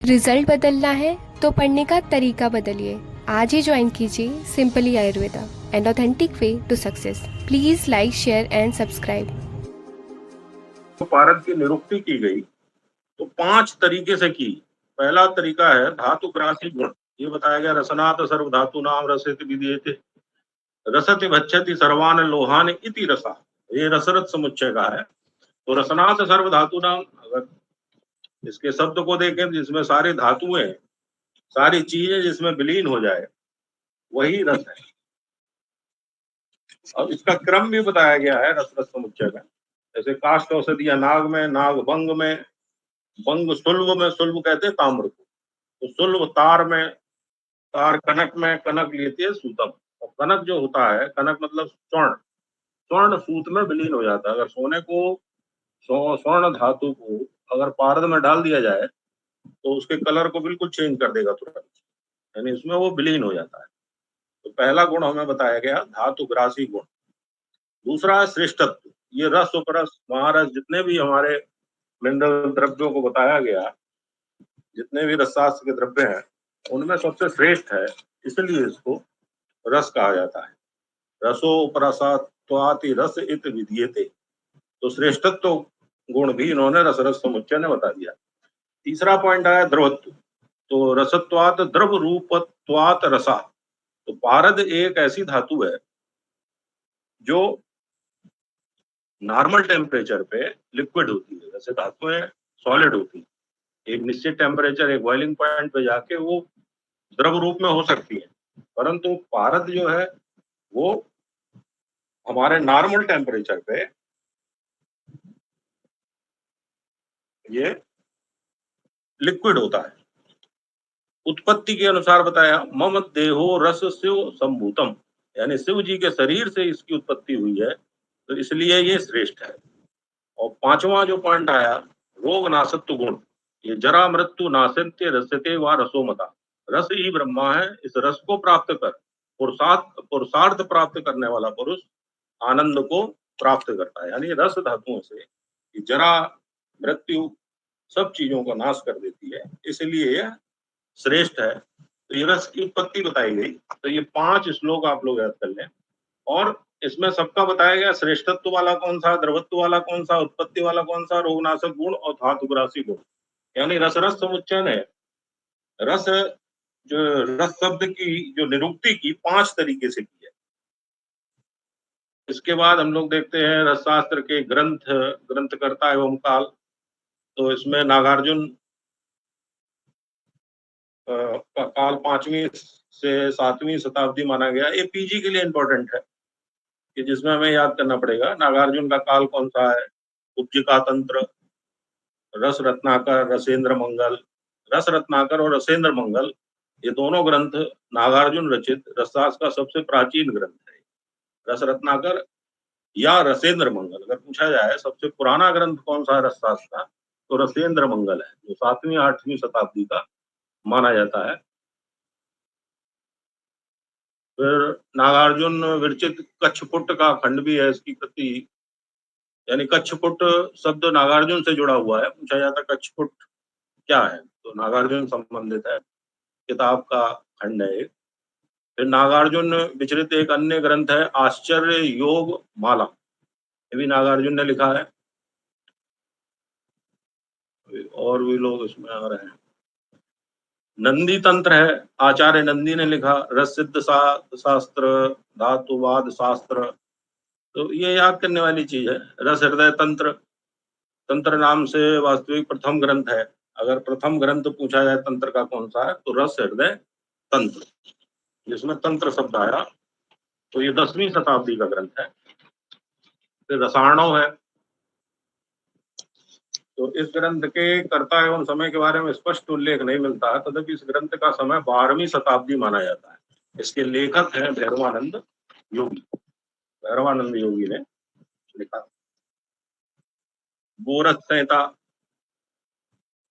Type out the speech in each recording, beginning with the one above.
Result बदलना है तो पढ़ने का तरीका बदलिए। आज ही ज्वाइन कीजिए simply Ayurveda, an authentic way to success. Please like, share and subscribe. तो पारद की निरुक्ति की गई तो 5 तरीके से की। पहला तरीका है धातु ग्रासी गुण। ये बताया गया रसनात् सर्व धातु नाम रसति विधीयते रसति भक्षति सर्वान लोहान इति रसा। ये रसरत समुच्चय का है। तो रसनात् सर्व धातु नाम, अगर इसके शब्द को देखें जिसमें सारी धातुएं, सारी चीजें जिसमें विलीन हो जाए, वही रस है। और इसका क्रम भी बताया गया है रसरत समुच्चय में। जैसे काष्ठ औषधिया नाग में, नाग भंग में, भंग सुल्भ में, सुल्भ कहते हैं ताम्र को, तो सुल्भ तार में, तार कनक में, कनक लेती है सूतम। और कनक जो होता है, कनक मतलब स्वर्ण, स्वर्ण सूत में विलीन हो जाता है। अगर सोने को, स्वर्ण धातु को अगर पारद में डाल दिया जाए तो उसके कलर को बिल्कुल चेंज कर देगा तुरंत, यानी उसमें वो विलीन हो जाता है। तो पहला गुण हमें बताया गया धातु ग्रासी गुण। दूसरा है श्रेष्ठत्व। ये रस उपरस महारस जितने भी हमारे मिनरल द्रव्यों को बताया गया, जितने भी रसशास्त्र के द्रव्य हैं, उनमें सबसे श्रेष्ठ है, इसलिए इसको रस कहा जाता है। रसो उपरसात्वाति रस इत विधीयते। तो श्रेष्ठत्व गुण भी इन्होंने रसरस समुच्चय ने बता दिया। तीसरा पॉइंट आया द्रवत्व। तो रसत्वात द्रव रूपत्वात रसा। तो पारद एक ऐसी धातु है जो नॉर्मल टेम्परेचर पे लिक्विड होती है। जैसे धातुएं सॉलिड होती है, एक निश्चित टेम्परेचर, एक बॉइलिंग पॉइंट पे जाके वो द्रव रूप में हो सकती है, परंतु पारद जो है वो हमारे नॉर्मल टेम्परेचर पे ये लिक्विड होता है। उत्पत्ति के अनुसार बताया मम देहो रस शिव संभूतम, यानी शिव जी के शरीर से इसकी उत्पत्ति हुई है, तो इसलिए ये श्रेष्ठ है। और पांचवा जो पॉइंट आया रोग नाशत्व गुण। ये जरा मृत्यु नाशन्ते रसते व रसोमता। रस ही ब्रह्मा है। इस रस को प्राप्त कर पुरुषार्थ प्राप्त करने वाला पुरुष आनंद को प्राप्त करता है। यानी रस धातुओं से जरा मृत्यु सब चीजों का नाश कर देती है, इसलिए यह श्रेष्ठ है। तो ये रस की उत्पत्ति बताई गई। तो ये 5 श्लोक आप लोग याद कर लें। और इसमें सबका बताया गया श्रेष्ठत्व वाला कौन सा, द्रवत्व वाला कौन सा, उत्पत्ति वाला कौन सा, रोगनाशक गुण और धातुग्रासी गुण। यानी रसरस समुच्चय है। रस जो रस शब्द की जो निरुक्ति की 5 तरीके से की है। इसके बाद हम लोग देखते हैं रसशास्त्र के ग्रंथकर्ता एवं काल। तो इसमें नागार्जुन का काल 5वीं से 7वीं शताब्दी माना गया। ये पीजी के लिए इंपॉर्टेंट है कि जिसमें हमें याद करना पड़ेगा नागार्जुन का काल कौन सा है। उपजिका तंत्र, रस रत्नाकर, रसेंद्र मंगल। रस रत्नाकर और रसेंद्र मंगल ये दोनों ग्रंथ नागार्जुन रचित रसशास्त्र का सबसे प्राचीन ग्रंथ है। रस रत्नाकर या रसेंद्र मंगल। अगर पूछा जाए सबसे पुराना ग्रंथ कौन सा है रसशास्त्र का, तो रसेंद्र मंगल है, जो 7वीं 8वीं शताब्दी का माना जाता है। फिर नागार्जुन विरचित कच्छपुट का खंड भी है इसकी कृति। यानी कच्छपुट शब्द नागार्जुन से जुड़ा हुआ है। पूछा जाता है कच्छपुट क्या है, तो नागार्जुन संबंधित है, किताब का खंड है। फिर नागार्जुन विचरित एक अन्य ग्रंथ है आश्चर्य योग माला, ये भी नागार्जुन ने लिखा है। और भी लोग इसमें आ रहे हैं। नंदी तंत्र है, आचार्य नंदी ने लिखा। रस सिद्ध शास्त्र, धातुवाद शास्त्र, तो ये याद करने वाली चीज है। रस हृदय तंत्र, तंत्र नाम से वास्तविक प्रथम ग्रंथ है। अगर प्रथम ग्रंथ पूछा जाए तंत्र का कौन सा है, तो रस हृदय तंत्र, जिसमें तंत्र शब्द आया, तो ये 10वीं शताब्दी का ग्रंथ है। फिर रसायणव है। तो इस ग्रंथ के कर्ता एवं समय के बारे में स्पष्ट उल्लेख नहीं मिलता है, तथापि इस ग्रंथ का समय 12वीं शताब्दी माना जाता है। इसके लेखक हैं भैरवानंद योगी। भैरवानंद योगी ने लिखा। गोरख संहिता,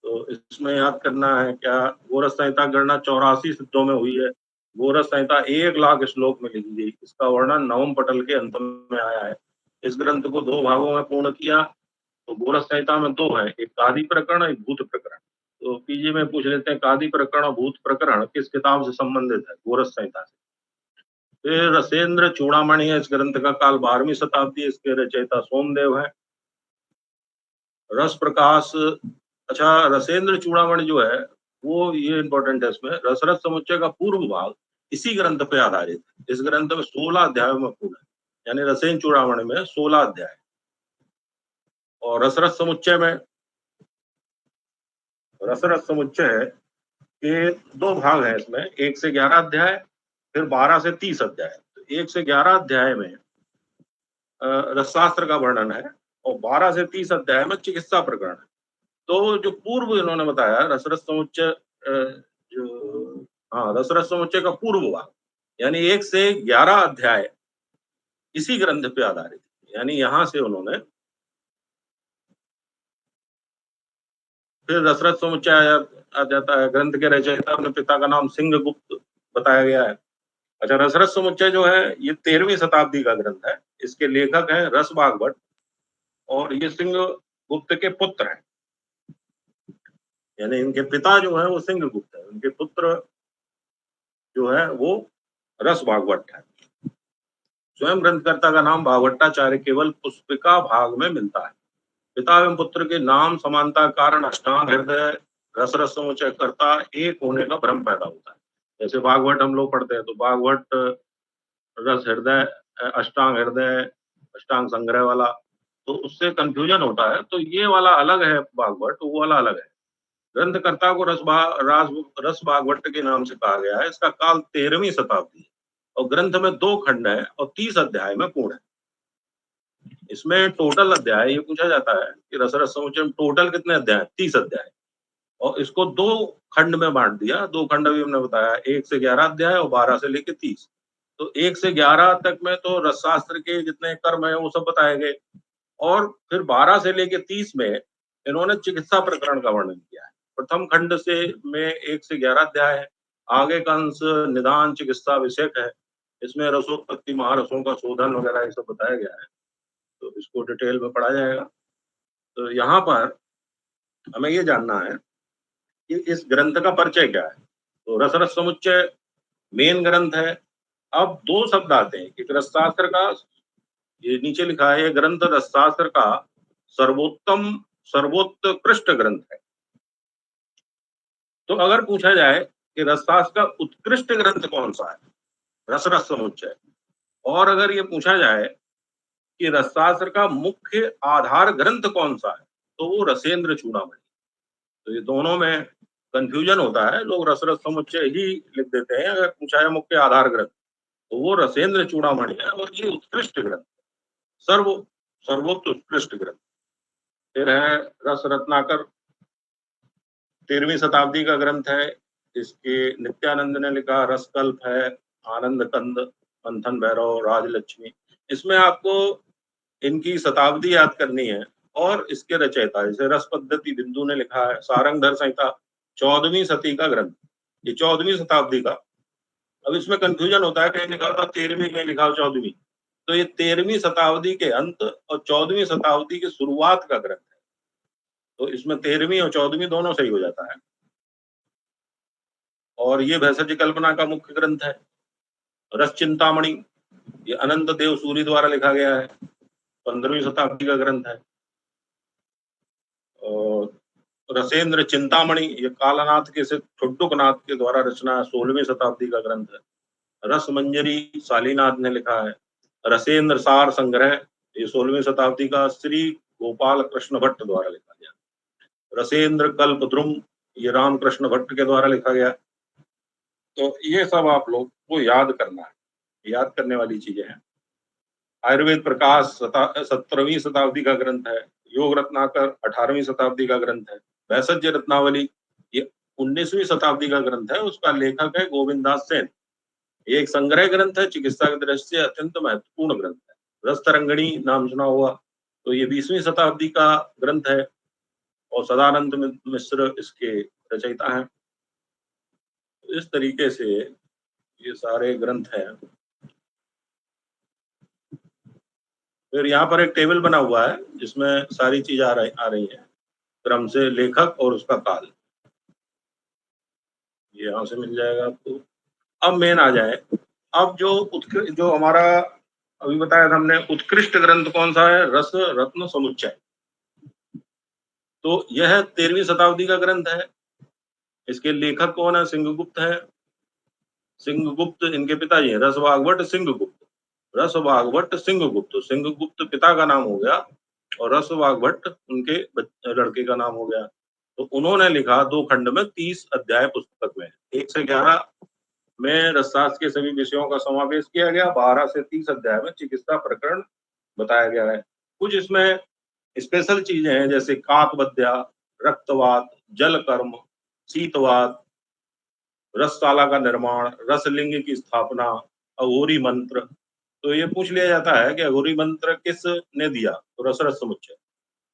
तो इसमें याद करना है क्या, गोरख संहिता गणना 84 शब्दों में हुई है। गोरख संहिता 1,00,000 श्लोक में लिखी गई। इसका वर्णन नवम पटल के अंत में आया है। इस ग्रंथ को 2 भागों में पूर्ण किया। तो गोरख संहिता में 2 है, एक आदि प्रकरण, एक भूत प्रकरण। तो पीजी में पूछ लेते हैं कादि प्रकरण और भूत प्रकरण किस किताब से संबंधित है? गोरस संहिता से। फिर रसेंद्र चूड़ामणि है, इस ग्रंथ का काल 12वीं शताब्दी, इसके रचयिता सोमदेव है। रस प्रकाश, अच्छा रसेंद्र चूड़ामणि जो है वो ये इंपॉर्टेंट है, इसमें रसरस समुच्चय का पूर्व भाग इसी ग्रंथ पे आधारित है। इस ग्रंथ में 16 अध्यायों में पूर्ण है, यानी रसेंद्र चूड़ामणि में 16 अध्याय। और रसरस समुच्चय के दो भाग हैं इसमें, 1 से 11 अध्याय, फिर 12 से 30 अध्याय। तो 1 से 11 अध्याय में रसशास्त्र का वर्णन है और 12 से 30 अध्याय में चिकित्सा प्रकरण है। तो जो पूर्व इन्होंने बताया रसरस समुच्चय, जो रसरस समुच्चय का पूर्व भाग यानी 1 से 11 अध्याय इसी ग्रंथ पे आधारित, यानी यहां से उन्होंने फिर रसरस समुच्चय आ जाता है। ग्रंथ के रचयिता अपने पिता का नाम सिंह गुप्त बताया गया है। अच्छा, रसरस समुच्चय जो है ये 13वीं शताब्दी का ग्रंथ है। इसके लेखक हैं रस भागवत और ये सिंह गुप्त के पुत्र हैं, यानी इनके पिता जो है वो सिंह गुप्त है, उनके पुत्र जो है वो रस भागवत है। स्वयं ग्रंथकर्ता का नाम भागवताचार्य केवल पुष्पिका भाग में मिलता है। पिता एवं पुत्र के नाम समानता कारण अष्टांग हृदय रसरस समुच्चय कर्ता एक होने का भ्रम पैदा होता है। जैसे भागवत हम लोग पढ़ते हैं तो भागवत रस हृदय, अष्टांग हृदय, अष्टांग संग्रह वाला, तो उससे कंफ्यूजन होता है। तो ये वाला अलग है भागवत, वो वाला अलग है। ग्रंथकर्ता को रस भागवत के नाम से कहा गया है। इसका काल 13वीं शताब्दी है और ग्रंथ में 2 खंड है और 30 अध्याय में पूर्ण है। इसमें टोटल अध्याय ये पूछा जाता है कि रसरस समुच्चय में टोटल कितने अध्याय? 30 अध्याय, और इसको 2 खंड में बांट दिया। 2 खंड अभी हमने बताया, 1 से 11 अध्याय और 12 से लेके 30। तो 1 से 11 तक में तो रसशास्त्र के जितने कर्म है वो सब बताए गए, और फिर 12 से लेके 30 में इन्होंने चिकित्सा प्रकरण का वर्णन किया है। प्रथम खंड से में 1 से 11 अध्याय है। आगे का अंश निदान चिकित्सा विषयक है। इसमें रसोत्पत्ति, महारसों का शोधन वगैरह ये सब बताया गया है, तो इसको डिटेल में पढ़ा जाएगा। तो यहाँ पर हमें ये जानना है कि इस ग्रंथ का परिचय क्या है। तो रसरस समुच्चय मेन ग्रंथ है। अब 2 शब्द आते हैं कि रसशास्त्र का, ये नीचे लिखा है, ये ग्रंथ रसशास्त्र का सर्वोत्कृष्ट ग्रंथ है। तो अगर पूछा जाए कि रसशास्त्र का उत्कृष्ट ग्रंथ कौन सा है, रसरस समुच्चय। और अगर ये पूछा जाए कि रसशास्त्र का मुख्य आधार ग्रंथ कौन सा है, तो वो रसेंद्र चूड़ामणि। तो ये दोनों में कंफ्यूजन होता है, लोग रसरस समुच्चय ही लिख देते हैं। अगर पूछा है मुख्य आधार ग्रंथ तो वो रसेंद्र चूड़ामणि है, और ये उत्कृष्ट ग्रंथ, सर्वोत्कृष्ट ग्रंथ। फिर है रस रत्नाकर, 13वीं शताब्दी का ग्रंथ है। इसके नित्यानंद ने लिखा। रसकल्प है, आनंद कंद, मंथन भैरव, राजलक्ष्मी। इसमें आपको इनकी शताब्दी याद करनी है और इसके रचयिता, जैसे रस पद्धति बिंदु ने लिखा है। सारंगधर संहिता 14वीं शती का ग्रंथ, ये 14वीं शताब्दी का। अब इसमें कंफ्यूजन होता है, कहीं लिखा था 13वीं, कहीं लिखा 14वीं। तो ये 13वीं शताब्दी के अंत और 14वीं शताब्दी की शुरुआत का ग्रंथ है। तो इसमें 13वीं और 14वीं दोनों सही हो जाता है। और ये भैषज कल्पना का मुख्य ग्रंथ है। रस चिंतामणि, ये अनंत देव सूरी द्वारा लिखा गया है, 15वीं शताब्दी का ग्रंथ है। और रसेंद्र चिंतामणि, ये कालानाथ के से ठुड्डुकनाथ के द्वारा रचना, 16वीं शताब्दी का ग्रंथ है। रस मंजरी शालीनाथ ने लिखा है। रसेंद्र सार संग्रह, ये 16वीं शताब्दी का श्री गोपाल कृष्ण भट्ट द्वारा लिखा गया। रसेंद्र कल्प द्रुम, ये रामकृष्ण भट्ट के द्वारा लिखा गया। तो ये सब आप लोग को याद करना है, याद करने वाली चीजें हैं। आयुर्वेद प्रकाश 17वीं शताब्दी का ग्रंथ है। योग रत्नाकर 18वीं शताब्दी का ग्रंथ है। वैसज्य रत्नावली ये 19वीं शताब्दी का ग्रंथ है, उसका लेखक है गोविंद दास सेन। ये एक संग्रह ग्रंथ है, चिकित्सा की दृष्टि से अत्यंत महत्वपूर्ण ग्रंथ है। रस तरंगिणी नाम सुना हुआ, तो ये 20वीं शताब्दी का ग्रंथ है और सदानंद मिश्र इसके रचयिता हैं। इस तरीके से ये सारे ग्रंथ हैं। फिर यहाँ पर एक टेबल बना हुआ है जिसमें सारी चीज आ रही है क्रम से, लेखक और उसका काल। ये यहाँ से मिल जाएगा आपको। अब मेन आ जाए, अब जो हमारा अभी बताया था हमने, उत्कृष्ट ग्रंथ कौन सा है? रस रत्न समुच्चय। तो यह 13वीं शताब्दी का ग्रंथ है। इसके लेखक कौन है? सिंहगुप्त है। सिंहगुप्त इनके पिताजी हैं, रस भागवत सिंहगुप्त। रस भागवत सिंहगुप्त, सिंहगुप्त पिता का नाम हो गया और रस भागवत उनके लड़के का नाम हो गया। तो उन्होंने लिखा 2 खंड में 30 अध्याय पुस्तक में, 1 से 11 में रसशास्त्र के सभी विषयों का समावेश किया गया, 12 से 30 अध्याय में चिकित्सा प्रकरण बताया गया है। कुछ इसमें स्पेशल चीजें हैं, जैसे काकवध्या, रक्तवात, जलकर्म, शीतवात, रसशाला का निर्माण, रसलिंग की स्थापना, अघोरी मंत्र। तो ये पूछ लिया जाता है कि अघोरी मंत्र किसने दिया? तो रसरस समुच्चय।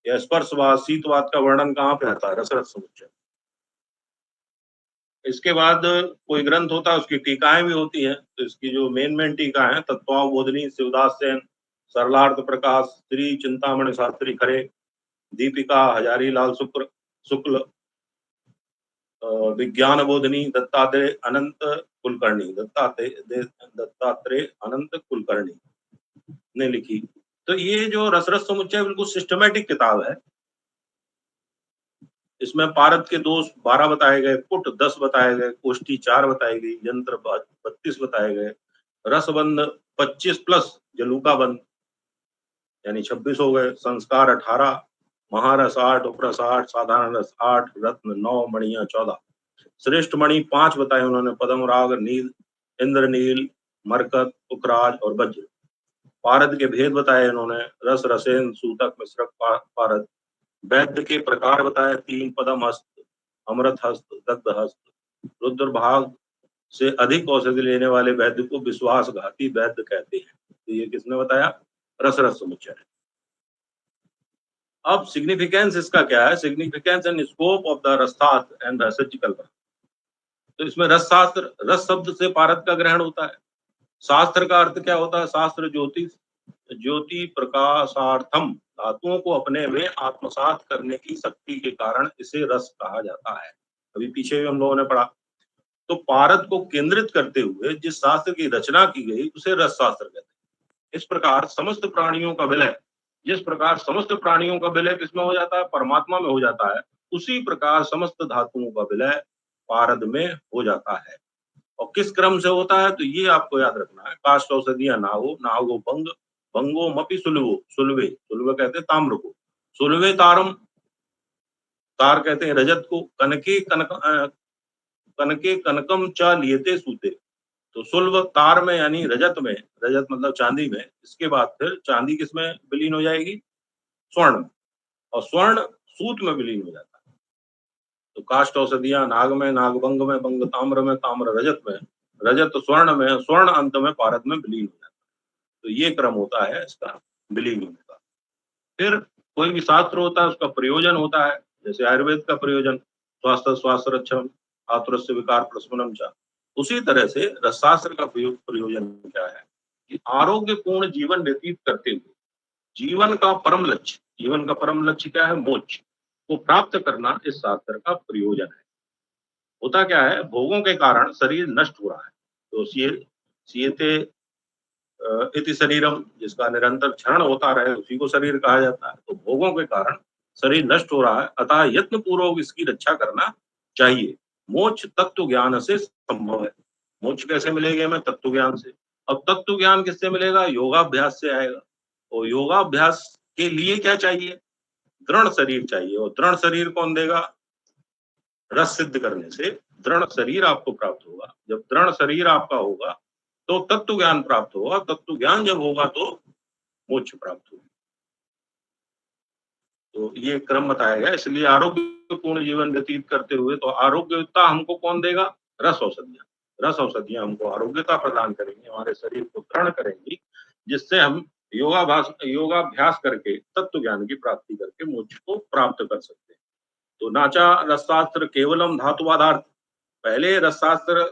या स्पर्शवात, शीतवात का वर्णन कहाँ पे आता है? रसरस समुच्चय। इसके बाद कोई ग्रंथ होता है, उसकी टीकाएं भी होती हैं। तो इसकी जो मेन टीका है, तत्वावबोधिनी शिवदास सेन, सरलार्थ प्रकाश, श्री चिंतामणि शास्त्री खरे, दीपिका हजारी लाल शुक्ल, विज्ञान बोधनी दत्तात्रेय अनंत कुलकर्णी, दत्तात्रेय अनंत कुलकर्णी ने लिखी। तो ये जो रसरस समुच्चय बिल्कुल सिस्टमेटिक किताब है। इसमें पारद के दोष 12 बताए गए, कुट 10 बताए गए, कोष्ठी 4 बताई गई, यंत्र 32 बताए गए, रसबंध 25 प्लस जलूका बंध यानी 26 हो गए, संस्कार 18, महारस 8, उपरस 8, साधारण रस 8, रत्न 9, मणियां 14। श्रेष्ठ मणि 5 बताए उन्होंने, पद्म राग, नील, इंद्रनील, मरकत, उकराज और वज्र। पारद के भेद बताए इन्होंने, रस, रसेन, सूतक, मिश्रक, पारद। वैद्य के प्रकार बताए 3, पदम हस्त, अमृत हस्त, दग्ध हस्त। रुद्र भाग से अधिक औषधि लेने वाले वैद्य को विश्वासघाती वैद्य कहते हैं। तो ये किसने बताया? रसरस समुच्चय। अब सिग्निफिकेंस इसका क्या है? Significance and scope of the Rasashastra and surgical. तो इसमें रस शास्त्र, रस शब्द से पारद का ग्रहण होता है। शास्त्र का अर्थ क्या होता है? शास्त्र ज्योतिष, ज्योति प्रकाशार्थम, धातुओं को अपने में आत्मसात करने की शक्ति के कारण इसे रस कहा जाता है। अभी पीछे भी हम लोगों ने पढ़ा। तो पारद को केंद्रित करते हुए जिस शास्त्र की रचना की गई उसे रस शास्त्र कहते हैं। इस प्रकार समस्त प्राणियों का विलय, जिस प्रकार समस्त प्राणियों का विलय किसमें हो जाता है? परमात्मा में हो जाता है। उसी प्रकार समस्त धातुओं का विलय पारद में हो जाता है। और किस क्रम से होता है? तो ये आपको याद रखना है। काष्ठ औषधियां नागो, नागो बंग, बंगो मपि सुलभो, सुलभे, सुलभ कहते हैं ताम्र को, सुलभे तारम, तार कहते हैं रजत को, कनके कनकम च लियते सूते। तो सुलभ तार में यानी रजत में, रजत मतलब चांदी में, इसके बाद फिर चांदी किसमें विलीन हो जाएगी? स्वर्ण में। और स्वर्ण सूत में विलीन हो जाता है। तो काष्ठ औषधियां नाग में, नागभंग में, बंग ताम्र में, ताम्र रजत में, रजत स्वर्ण में, स्वर्ण अंत में पारद में विलीन हो जाता है। तो ये क्रम होता है इसका विलीन होने का। फिर कोई भी शास्त्र होता है उसका प्रयोजन होता है। जैसे आयुर्वेद का प्रयोजन स्वास्थ्य स्वास्थ्य रक्षण, आतुरस्य विकार प्रशमनम च। उसी तरह से रसशास्त्र का प्रयोजन क्या है कि आरोग्यपूर्ण जीवन व्यतीत करते हुए जीवन का परम लक्ष्य, जीवन का परम लक्ष्य क्या है? मोक्ष को प्राप्त करना इस शास्त्र का प्रयोजन है। होता क्या है? भोगों के कारण शरीर नष्ट हो रहा है। तो सीयते इति शरीरम, जिसका निरंतर क्षरण होता रहे उसी को शरीर कहा जाता है। तो भोगों के कारण शरीर नष्ट हो रहा है, अतः यत्न पूर्वक इसकी रक्षा करना चाहिए। मोक्ष तत्व ज्ञान से संभव है। मोक्ष कैसे मिलेगा हमें? तत्व ज्ञान से। अब तत्व ज्ञान किससे मिलेगा? योगाभ्यास से आएगा। और योगाभ्यास के लिए क्या चाहिए? दृढ़ शरीर चाहिए। और दृढ़ शरीर कौन देगा? रस सिद्ध करने से दृढ़ शरीर आपको प्राप्त होगा। जब दृढ़ शरीर आपका होगा तो तत्व ज्ञान प्राप्त होगा। तत्व ज्ञान जब होगा तो मोक्ष प्राप्त होगा। तो ये क्रम बताया गया। इसलिए आरोग्यपूर्ण जीवन व्यतीत करते हुए, तो आरोग्यता हमको कौन देगा? रस औषधियां। रस औषधियां हमको आरोग्यता प्रदान करेंगी, हमारे शरीर को दृढ़ करेंगी, जिससे हम योगाभ्यास करके तत्व ज्ञान की प्राप्ति करके मोक्ष को प्राप्त कर सकते हैं। तो नाचा रसशास्त्र केवलम धातुवादार्थ। पहले रसशास्त्र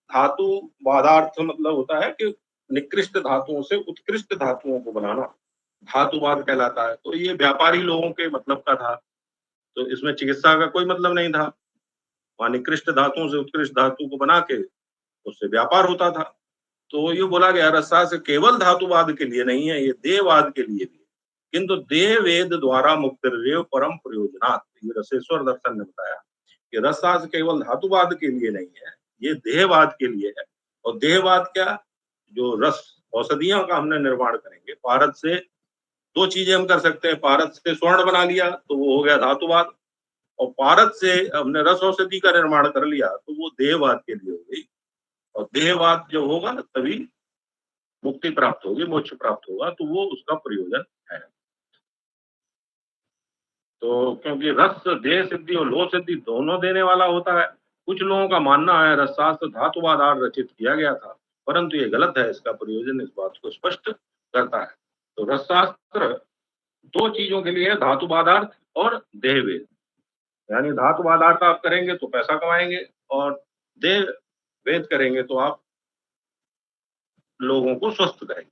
धातुवादार्थ मतलब होता है कि निकृष्ट धातुओं से उत्कृष्ट धातुओं को बनाना, धातुवाद कहलाता है। तो ये व्यापारी लोगों के मतलब का था। तो इसमें चिकित्सा का कोई मतलब नहीं था। वहां निकृष्ट धातुओं से उत्कृष्ट धातु को बना के उससे व्यापार होता था। तो ये बोला गया रसशास्त्र केवल धातुवाद के लिए नहीं है, ये देहवाद के लिए भी है। किंतु देह वेद द्वारा मुक्तिर्देव परम प्रयोजनात्, ये रसेश्वर दर्शन ने बताया कि रसशास्त्र केवल धातुवाद के लिए नहीं है, ये देहवाद के लिए है। और देहवाद क्या, जो रस औषधियों का हमने निर्माण करेंगे, पारद से दो चीजें हम कर सकते हैं, पारद से स्वर्ण बना लिया तो वो हो गया धातुवाद, और पारद से हमने रस औषधि का निर्माण कर लिया तो वो देहवाद के लिए हो गई। और देहवाद जो होगा तभी मुक्ति प्राप्त होगी, मोक्ष प्राप्त होगा, तो वो उसका प्रयोजन है। तो क्योंकि रस देह सिद्धि और लोह सिद्धि दोनों देने वाला होता है। कुछ लोगों का मानना है रसशास्त्र धातुवाद रचित किया गया था, परंतु ये गलत है, इसका प्रयोजन इस बात को स्पष्ट करता है। तो रसशास्त्र दो चीजों के लिए, धातुवादार्थ और देहवेद। यानी धातुवादार्थ आप करेंगे तो पैसा कमाएंगे, और देह वेद करेंगे तो आप लोगों को स्वस्थ करेंगे।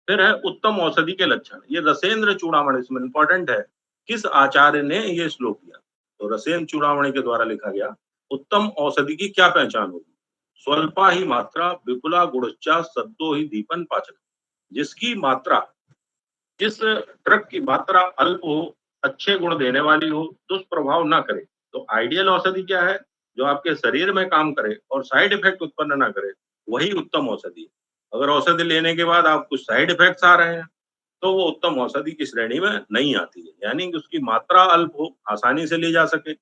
फिर है उत्तम औषधि के लक्षण। ये रसेंद्र चूड़ामणि, इसमें इंपॉर्टेंट है किस आचार्य ने ये श्लोक किया। तो रसेंद्र चूड़ामणि के द्वारा लिखा गया, उत्तम औषधि की क्या पहचान होगी? स्वल्पा ही मात्रा विपुला गुणश्चा सद्दो ही दीपन पाचन। जिसकी मात्रा, जिस ड्रग की मात्रा अल्प हो, अच्छे गुण देने वाली हो, दुष्प्रभाव ना करे। तो आइडियल औषधि क्या है? जो आपके शरीर में काम करे और साइड इफेक्ट उत्पन्न ना करे, वही उत्तम औषधि है। अगर औषधि लेने के बाद आप कुछ साइड इफेक्ट्स आ रहे हैं तो वो उत्तम औषधि की श्रेणी में नहीं आती है। यानी कि उसकी मात्रा अल्प हो, आसानी से ली जा सके,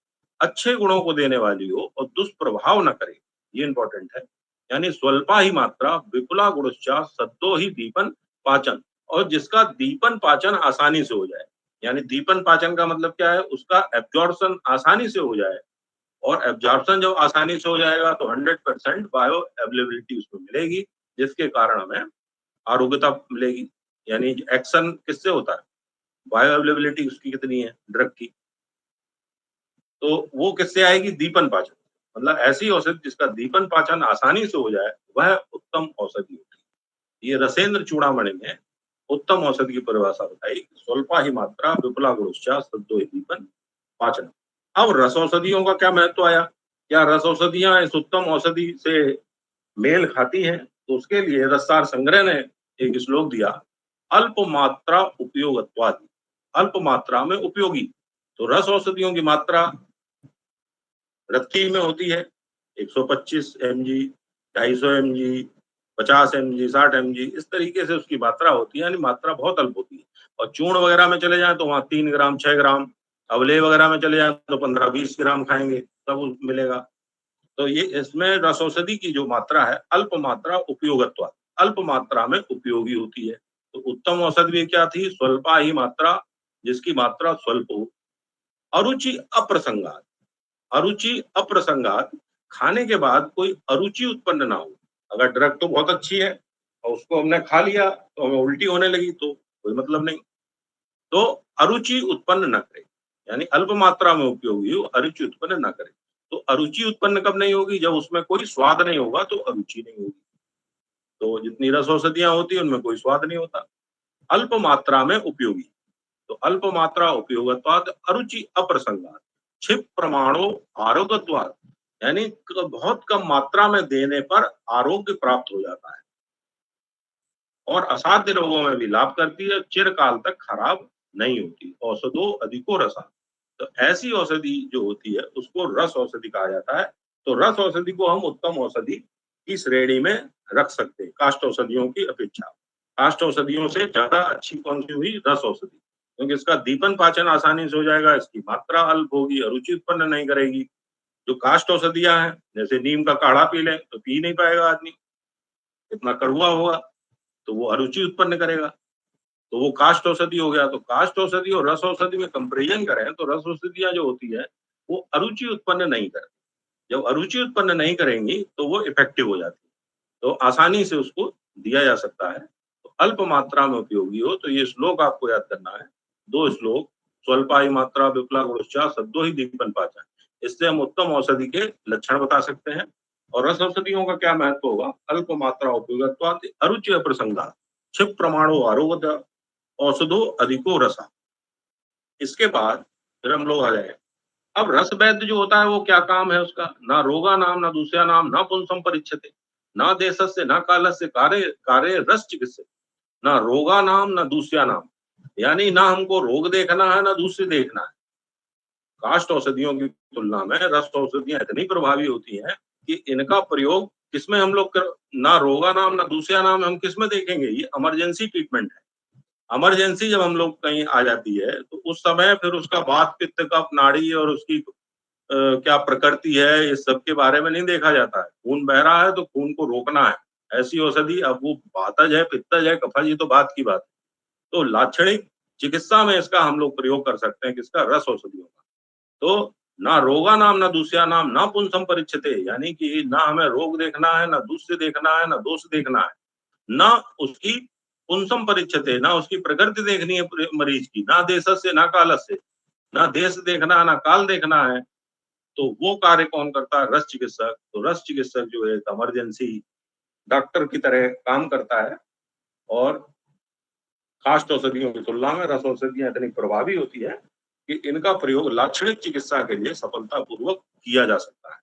अच्छे गुणों को देने वाली हो और दुष्प्रभाव न करे, ये इंपॉर्टेंट है। यानी स्वल्पा ही मात्रा विपुला गुणश्चा सद्दो ही दीपन पाचन, और जिसका दीपन पाचन आसानी से हो जाए। यानी दीपन पाचन का मतलब क्या है? उसका एब्जॉर्प्शन आसानी से हो जाए, और एब्जॉर्प्शन जब आसानी से हो जाएगा तो 100% बायो अवेलेबिलिटी उसमें मिलेगी, जिसके कारण हमें आरोग्यता मिलेगी। यानी एक्शन किससे होता है? बायो अवेलेबिलिटी उसकी कितनी है ड्रग की, तो वो किससे आएगी? दीपन पाचन। मतलब ऐसी औषधि जिसका दीपन पाचन आसानी से हो जाए, वह उत्तम औषधि होती है। ये रसेंद्र चूड़ामणि ने उत्तम औषधि की परिभाषा बताई, स्वल्पा ही मात्रा विपुला गुणश्चा सद्दो ही दीपन पाचन। अब रस औषधियों का क्या महत्व आया? क्या रस औषधियां इस उत्तम औषधि से मेल खाती हैं? तो उसके लिए रससार संग्रह ने एक श्लोक दिया, अल्प मात्रा उपयोगत्वाद। अल्प मात्रा में उपयोगी। तो रस औषधियों की मात्रा रत्ती में होती है 125 mg, 250 mg, 50 mg, 60 mg, इस तरीके से उसकी मात्रा होती है। यानी मात्रा बहुत अल्प होती है। और चूर्ण वगैरह में चले जाएं तो वहां 3 ग्राम, 6 ग्राम, अवले वगैरह में चले जाएं तो 15-20 ग्राम खाएंगे तब मिलेगा। तो ये इसमें रस औषधि की जो मात्रा है, अल्प मात्रा उपयोगत्व, अल्प मात्रा में उपयोगी होती है। तो उत्तम औषधि भी क्या थी? स्वल्पा ही मात्रा, जिसकी मात्रा स्वल्प हो। अरुचि अप्रसंगात, अरुचि अप्रसंगात, खाने के बाद कोई अरुचि उत्पन्न ना हो। अगर ड्रग तो बहुत अच्छी है और उसको हमने खा लिया तो हमें उल्टी होने लगी तो कोई मतलब नहीं। तो अरुचि उत्पन्न न करे, यानी अल्प मात्रा में उपयोगी हो, अरुचि उत्पन्न न करे। तो अरुचि उत्पन्न कब नहीं होगी? जब उसमें कोई स्वाद नहीं होगा तो अरुचि नहीं होगी। तो जितनी रस औषधियां होती है उनमें कोई स्वाद नहीं होता। अल्प मात्रा में उपयोगी। तो अल्प मात्रा उपयोगत्वाद अरुचि अप्रसंगात, क्षिप प्रमाणो आरोग्यत्वाद, यानी बहुत कम मात्रा में देने पर आरोग्य प्राप्त हो जाता है, और असाध्य रोगों में भी लाभ करती है, चिरकाल तक खराब नहीं होती। औषधो अधिको रसा। तो ऐसी औषधि जो होती है उसको रस औषधि कहा जाता है। तो रस औषधि को हम उत्तम औषधि की श्रेणी में रख सकते हैं काष्ठ औषधियों की अपेक्षा। काष्ठ औषधियों से ज्यादा अच्छी कौन सी हुई? रस औषधि, क्योंकि इसका दीपन पाचन आसानी से हो जाएगा, इसकी मात्रा अल्प होगी, अरुचि उत्पन्न नहीं करेगी। जो काष्ठ औषधियां हैं, जैसे नीम का काढ़ा पी लें तो पी नहीं पाएगा आदमी, इतना कड़वा होगा, तो वो अरुचि उत्पन्न करेगा। तो वो काष्ठ औषधि हो गया। तो काष्ठ औषधि और रस औषधि में कंपेरिजन करें तो रस औषधियां जो होती है वो अरुचि उत्पन्न नहीं करती। जब अरुचि उत्पन्न नहीं करेंगी तो वो इफेक्टिव हो जाती है, तो आसानी से उसको दिया जा सकता है। तो अल्प मात्रा में उपयोगी हो, तो ये श्लोक आपको याद करना है, 2 श्लोक, स्वल्पाई मात्रा विपुला गुणश्चा सद्दो ही दीपन पाचन। इससे हम उत्तम औषधि के लक्षण बता सकते हैं। और रस औषधियों का क्या महत्व होगा? अल्प मात्रा उपयोगत्वात् अरुचि अप्रसंगात्, क्षिप प्रमाणो आरोग्य, औषधो अधिको रसा। इसके बाद फिर हम लोग आ जाए अब रस वैद्य जो होता है वो क्या काम है उसका? ना रोगा नाम, ना दूसरा नाम, ना पुंसम परिच्छते, ना देशस्य, ना कालस्य, कार्य कार्य रस चिकित्सक। ना रोगा नाम, ना दूसरा नाम, यानी ना हमको रोग देखना है, ना दूसरे देखना है। काष्ठ औषधियों की तुलना में रस औषधियाँ इतनी प्रभावी होती हैं कि इनका प्रयोग किसमें हम लोग कर, ना रोगा नाम, ना दूसरा नाम हम किसमें देखेंगे? ये इमरजेंसी ट्रीटमेंट है। इमरजेंसी जब हम लोग कहीं आ जाती है, तो उस समय फिर उसका वात, पित्त, कफ, नाड़ी और उसकी क्या प्रकृति है, इस सब के बारे में नहीं देखा जाता है। खून बह रहा है तो खून को रोकना है। ऐसी औषधि, अब वो वातज है, पित्तज है, कफज, ये तो बात की बात है। तो लाक्षणिक चिकित्सा में इसका हम लोग प्रयोग कर सकते हैं, किसका? रस औषधियों का। तो ना रोगा नाम, ना दूसरा नाम, ना पुंसम परिच्छते, यानी कि ना हमें रोग देखना है, ना दूसरे देखना है, ना दोष देखना है, ना उसकी पुंसम परिच्छते, ना उसकी प्रकृति देखनी है मरीज की, ना देशस्य, ना कालस्य, ना देश देखना है, ना काल देखना है। तो वो कार्य कौन करता है? रस चिकित्सक। तो रस चिकित्सक जो है इमरजेंसी डॉक्टर की तरह काम करता है, और काष्ठ औषधियों की तुलना में रस औषधियाँ इतनी प्रभावी होती है कि इनका प्रयोग लाक्षणिक चिकित्सा के लिए सफलतापूर्वक किया जा सकता है।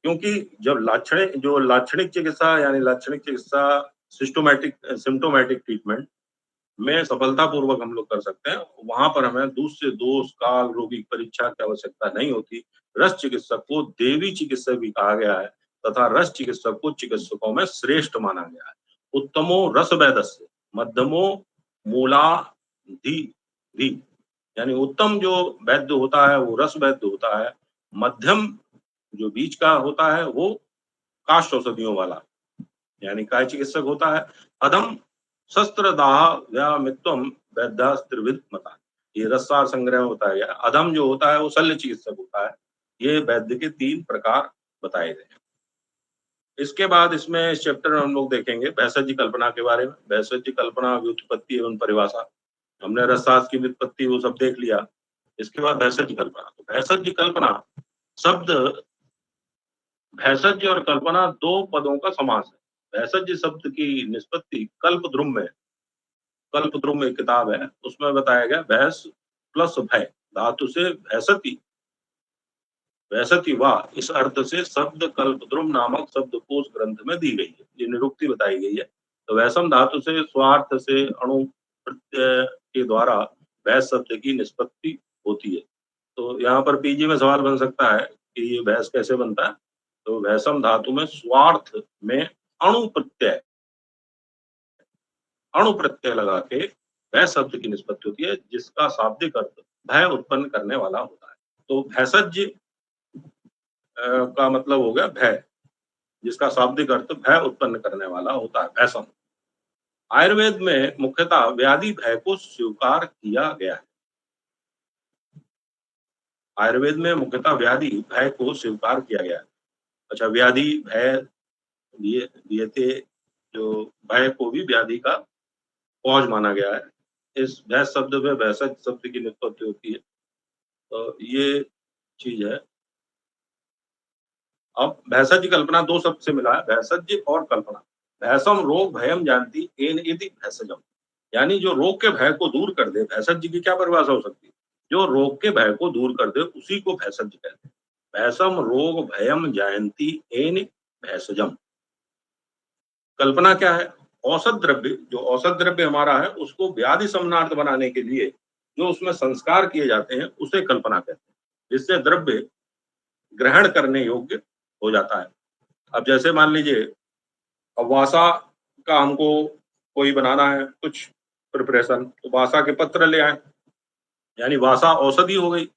क्योंकि जब लाक्षणिक चिकित्सा, यानी लाक्षणिक चिकित्सा सिम्प्टोमेटिक ट्रीटमेंट में सफलतापूर्वक हम लोग कर सकते हैं, वहाँ पर हमें दूसरे दोष, काल, रोगी की परीक्षा की आवश्यकता नहीं होती। रस चिकित्सक को देवी चिकित्सक भी कहा गया है, तथा रस चिकित्सक को चिकित्सकों में श्रेष्ठ माना गया है। उत्तमो रस वैद्यस्य, मध्यमो मूलाधि धी, यानी उत्तम जो वैद्य होता है वो रस वैद्य होता है, मध्यम जो बीच का होता है वो काष्ठ औषधियों वाला, यानी काय चिकित्सक होता है। अधम शस्त्रदाह व्यामित्वम वैद्यास्त्रिविद मता, ये रससार संग्रह में बताया गया। अधम जो होता है वो शल्य चिकित्सक होता है। ये वैद्य के 3 प्रकार बताए गए हैं। इसके बाद इसमें इस चैप्टर में हम लोग देखेंगे भैषज कल्पना के बारे में। भैषज कल्पना, व्युत्पत्ति एवं परिभाषा। हमने रसशास्त्र की व्युत्पत्ति वो सब देख लिया। इसके बाद भैषज कल्पना। तो भैषज कल्पना शब्द, भैषज और कल्पना 2 पदों का समास है। भैषज शब्द की निष्पत्ति कल्पद्रुम में, कल्पद्रुम एक किताब है, उसमें बताया गया भैंस प्लस भय धातु से भैसती, वैसती वाह, इस अर्थ से शब्द कल्पद्रुम नामक शब्दकोश ग्रंथ में दी गई है। ये निरुक्ति बताई गई है। तो वैषम धातु से स्वार्थ से अणु प्रत्यय के द्वारा भैंस शब्द की निष्पत्ति होती है। तो यहाँ पर पीजी में सवाल बन सकता है कि ये भैंस कैसे बनता है? तो वैषम धातु में स्वार्थ में अणु प्रत्यय, अणु प्रत्यय लगा के भय शब्द की निष्पत्ति होती है, जिसका शाब्दिक अर्थ भय उत्पन्न करने वाला होता है। तो भैषज का मतलब हो गया भय, जिसका शाब्दिक अर्थ भय उत्पन्न करने वाला होता है, भैषम। आयुर्वेद में मुख्यतः व्याधि भय को स्वीकार किया गया है। आयुर्वेद में मुख्यतः व्याधि भय को स्वीकार किया गया है। अच्छा, व्याधि भय दिए दिए थे, जो भय को भी व्याधि का कॉज माना गया है। इस भैंस शब्द में भैंसज शब्द की निष्पत्ति होती है। तो ये चीज है। अब भैंसज कल्पना 2 शब्द से मिला है, भैंसज और कल्पना। भैंसम रोग भयम जानती एन इति भैंसजम, यानी जो रोग के भय को दूर कर दे। भैंसज की क्या परिभाषा हो सकती है? जो रोग के भय को दूर कर दे उसी को भैंसज कहते हैं। भैंसम रोग भयम जानती एन भैंसजम। कल्पना क्या है? औषध द्रव्य, जो औषध द्रव्य हमारा है उसको व्याधि शमनार्थ बनाने के लिए जो उसमें संस्कार किए जाते हैं उसे कल्पना कहते हैं, जिससे द्रव्य ग्रहण करने योग्य हो जाता है। अब जैसे मान लीजिए, अब वासा का हमको कोई बनाना है कुछ प्रिपरेशन, तो वासा के पत्र ले आए, यानी वासा औषधि हो गई।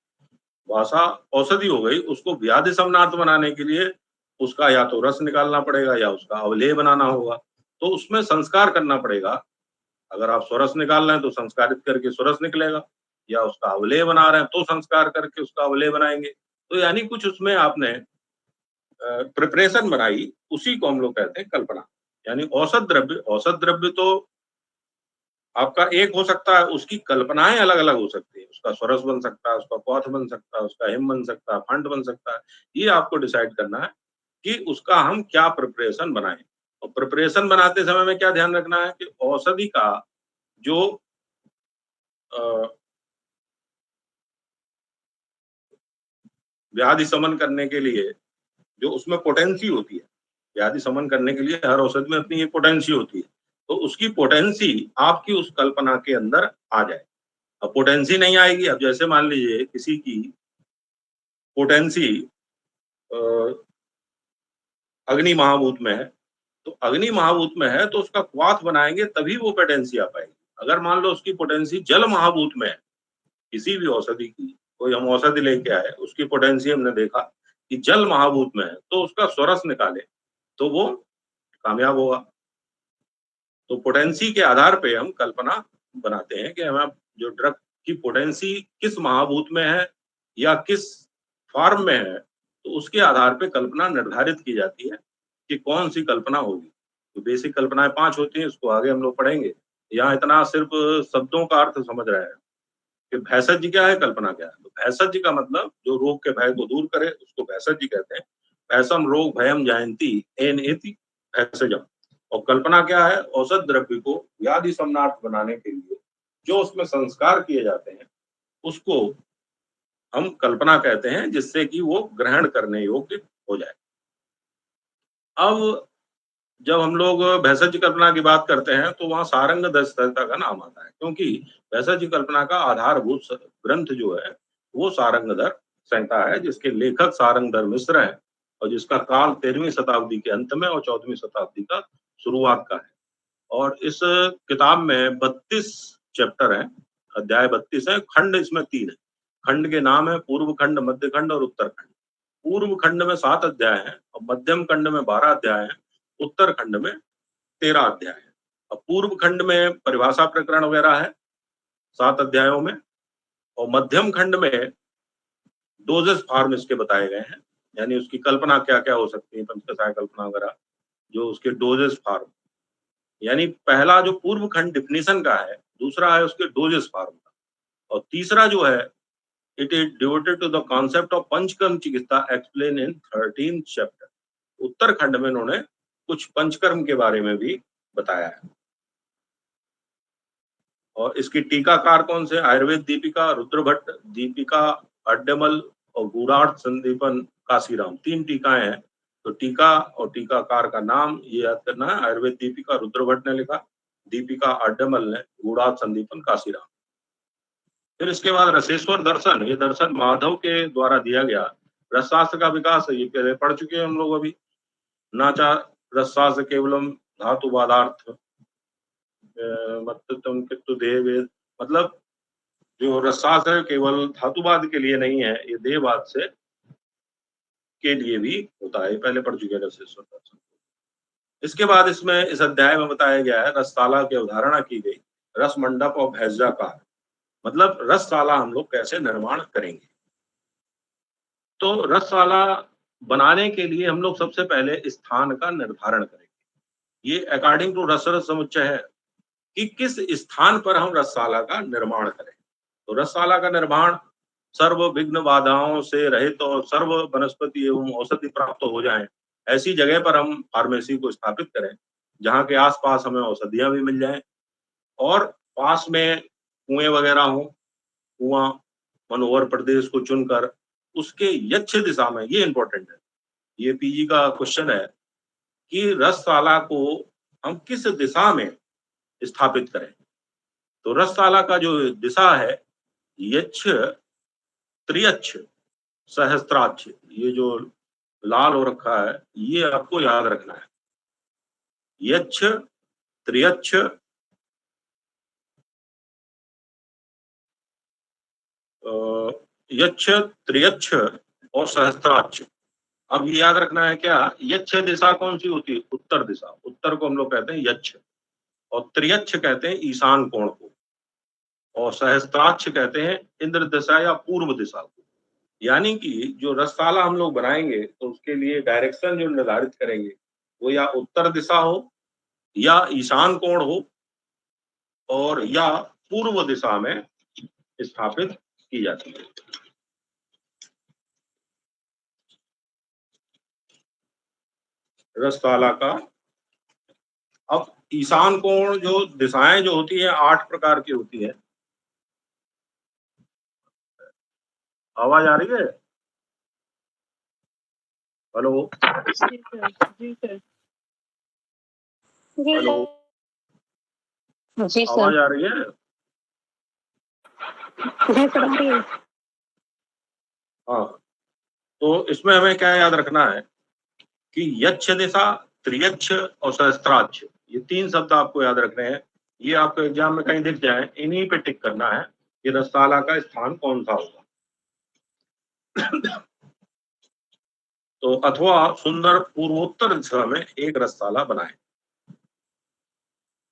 वासा औषधि हो गई, उसको व्याधि शमनार्थ बनाने के लिए उसका या तो रस निकालना पड़ेगा या उसका अवलेह बनाना होगा। तो उसमें संस्कार करना पड़ेगा। अगर आप स्वरस निकाल रहे हैं तो संस्कारित करके स्वरस निकलेगा, या उसका अवलेह बना रहे हैं तो संस्कार करके उसका अवलेह बनाएंगे। तो यानी कुछ उसमें आपने प्रिपरेशन बनाई, उसी को हम लोग कहते हैं कल्पना। यानी औसत द्रव्य तो आपका एक हो सकता है, उसकी कल्पनाएं अलग अलग हो सकती है। उसका स्वरस बन सकता है, उसका क्वाथ बन सकता है, उसका हिम बन सकता है, फंड बन सकता है। ये आपको डिसाइड करना है कि उसका हम क्या प्रिपरेशन बनाएं। और प्रिपरेशन बनाते समय में क्या ध्यान रखना है कि औषधि का जो अ, व्याधि शमन करने के लिए जो उसमें पोटेंसी होती है, व्याधि शमन करने के लिए हर औषधि में अपनी एक पोटेंसी होती है, तो उसकी पोटेंसी आपकी उस कल्पना के अंदर आ जाए। अब पोटेंसी नहीं आएगी, अब जैसे मान लीजिए किसी की पोटेंसी अ, अग्नि महाभूत में है, तो अग्नि महाभूत में है तो उसका क्वाथ बनाएँगे तभी वो पोटेंसी आ पाएगी। अगर मान लो उसकी पोटेंसी जल महाभूत में है, किसी भी औषधि की, कोई हम औषधि लेके आए, उसकी पोटेंसी हमने देखा कि जल महाभूत में है, तो उसका स्वरस निकाले, तो वो कामयाब होगा। तो पोटेंसी के आधार पे हम कल्पना बनाते हैं कि हमें जो ड्रग की पोटेंसी किस महाभूत में है या किस फॉर्म में है, तो उसके आधार पे कल्पना निर्धारित की जाती है कि कौन-सी कल्पना होगी। तो बेसिक कल्पनाएँ 5 होती हैं, इसको आगे हम लोग पढ़ेंगे। यहाँ इतना सिर्फ़ शब्दों का अर्थ समझ रहे हैं कि भैषज क्या है, कल्पना क्या है? तो भैषज का मतलब जो रोग के भय को दूर करे, उसको भैषज कहते हैं। भैषम रोग भयम जयंती एनेति भैषजम्। और कल्पना क्या है? औषध द्रव्य को व्याधि शमनार्थ बनाने के लिए जो उसमें संस्कार किए जाते हैं, उसको हम कल्पना कहते हैं, जिससे कि वो ग्रहण करने योग्य हो जाए। अब जब हम लोग भैषज कल्पना की बात करते हैं, तो वहाँ सारंग संहिता का नाम आता है, क्योंकि भैषज कल्पना का आधारभूत ग्रंथ जो है, वो सारंगधर संहिता है, जिसके लेखक सारंगधर मिश्र हैं और जिसका काल 13वीं शताब्दी के अंत में और 14वीं शताब्दी का शुरुआत का है। और इस किताब में 32 चैप्टर हैं, अध्याय 32 हैं, खंड इसमें 3 है। खंड के नाम है पूर्व खंड, मध्य खंड और उत्तर खंड। पूर्व खंड में 7 अध्याय हैं और मध्यम खंड में 12 अध्याय हैं, उत्तर खंड में 13 अध्याय हैं। अब पूर्व खंड में परिभाषा प्रकरण वगैरह है 7 अध्यायों में, और मध्यम खंड में डोजेस फॉर्म इसके बताए गए हैं, यानी उसकी कल्पना क्या-क्या हो सकती है, पंचकषाय कल्पना वगैरह, जो उसके डोजेस फॉर्म, यानी पहला जो पूर्व खंड डेफिनिशन का है, दूसरा है उसके डोजेस फॉर्म का, और तीसरा जो है it is devoted to the concept of Panchakarma चिकित्सा एक्सप्लेन इन 13 चैप्टर। उत्तर खंड में इन्होंने कुछ पंचकर्म के बारे में भी बताया है। और इसकी टीकाकार कौन से? आयुर्वेद दीपिका, रुद्र भट्ट, दीपिका अड्डमल और गूढ़ार्थ संदीपन काशीराम, 3 टीकाएं हैं। तो टीका और टीकाकार का नाम ये याद करना है। आयुर्वेद दीपिका रुद्र भट्ट ने लिखा, दीपिका अड्डमल ने, गूढ़ार्थ संदीपन काशीराम। फिर इसके बाद रसेश्वर दर्शन, ये दर्शन माधव के द्वारा दिया गया। रसशास्त्र का विकास है, ये पहले पढ़ चुके हैं हम लोग अभी। नाचा रसशास्त्र केवलम धातुवादार्थ मतम कित्तु देहवेद, मतलब जो रसशास्त्र है केवल धातुवाद के लिए नहीं है, ये देहवाद से के लिए भी होता है, पहले पढ़ चुके हैं रसेश्वर दर्शन। इसके बाद इसमें इस अध्याय में बताया गया है रसशाला की अवधारणा की गई, रस मंडप और भैज्याकार, मतलब रसशाला हम लोग कैसे निर्माण करेंगे। तो रसशाला बनाने के लिए हम लोग सबसे पहले स्थान का निर्धारण करेंगे। ये अकॉर्डिंग टू रसरस समुच्चय है कि किस स्थान पर हम रसशाला का निर्माण करें। तो रसशाला का निर्माण सर्व विघ्न बाधाओं से रहित और सर्व वनस्पति एवं औषधि प्राप्त हो जाएं, ऐसी जगह पर हम फार्मेसी को स्थापित करें जहाँ के आसपास हमें औषधियां भी मिल जाएं, और पास में कुएं वगैरह हो, कुआं मनोहर प्रदेश को चुनकर उसके यक्ष दिशा में, ये इंपॉर्टेंट है, ये पीजी का क्वेश्चन है कि रसशाला को हम किस दिशा में स्थापित करें। तो रसशाला का जो दिशा है, यक्ष, त्रियक्ष, सहस्त्राक्ष, ये जो लाल हो रखा है, ये आपको याद रखना है। यक्ष, त्रियक्ष, यक्ष, त्रियक्ष और सहस्त्राक्ष। अब ये याद रखना है क्या, यक्ष दिशा कौन सी होती है? उत्तर दिशा। उत्तर को हम लोग कहते हैं यक्ष, और त्रियक्ष कहते हैं ईशान कोण को, और सहस्त्राक्ष कहते हैं इंद्र दिशा या पूर्व दिशा को। यानी कि जो रसशाला हम लोग बनाएंगे तो उसके लिए डायरेक्शन जो निर्धारित करेंगे वो या उत्तर दिशा हो, या ईशान कोण हो, और या पूर्व दिशा में स्थापित की जाती है। रसशाला का, अब ईशान कोण जो दिशाएं जो होती है 8 प्रकार की होती है। आवाज आ रही है? हेलो जी सर, जी सर, जी हेलो, सर, जी आवाज सर, आ रही है? जी सर, आ रही है। हाँ, तो इसमें हमें क्या याद रखना है कि यच्छ दिशा, त्रियच्छ और सहस्त्राक्ष, ये 3 शब्द आपको याद रखने हैं। ये आपको एग्जाम में कहीं दिख जाए, इन्हीं पे टिक करना है कि रससाला का स्थान कौन-सा होगा। तो अथवा सुंदर पूर्वोत्तर दिशा में एक रससाला बनाएं,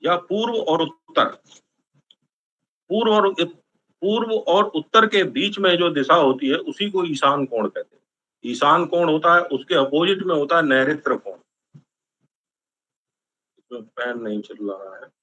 या पूर्व और उत्तर, पूर्व और उत्तर के बीच में जो दिशा होती है उसी को ईशान कोण कहते हैं। ईशान कोण होता है, उसके अपोजिट में होता है नैऋत्य कोण। इसमें फैन नहीं चल रहा है।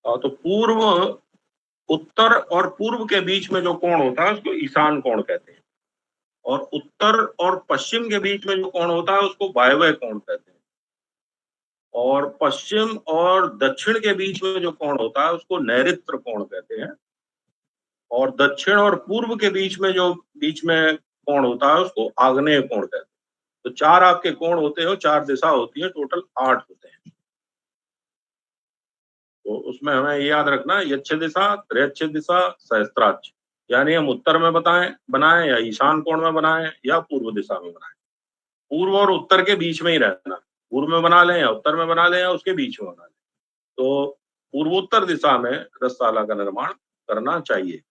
तो पूर्व, उत्तर और पूर्व के बीच में जो कोण होता है उसको ईशान कोण कहते हैं, और उत्तर और पश्चिम के बीच में जो कोण होता है उसको वायव्य कोण कहते हैं, और पश्चिम और दक्षिण के बीच में जो कोण होता है उसको नैऋत्य कोण कहते हैं, और दक्षिण और पूर्व के बीच में जो कोण होता है उसको आग्नेय कोण कहते हैं। तो 4 आपके कोण होते हैं, 4 दिशा होती है, टोटल 8 होते हैं। तो उसमें हमें ये याद रखना है यच्छ दिशा, त्र्यच्छ दिशा, सहस्त्राक्ष, यानी हम उत्तर में बनाएं या ईशान कोण में बनाएं या पूर्व दिशा में बनाएं। पूर्व और उत्तर के बीच में ही रहना, पूर्व में बना लें या उत्तर में बना लें या उसके बीच में बना लें। तो पूर्वोत्तर दिशा में रसशाला का निर्माण करना चाहिए।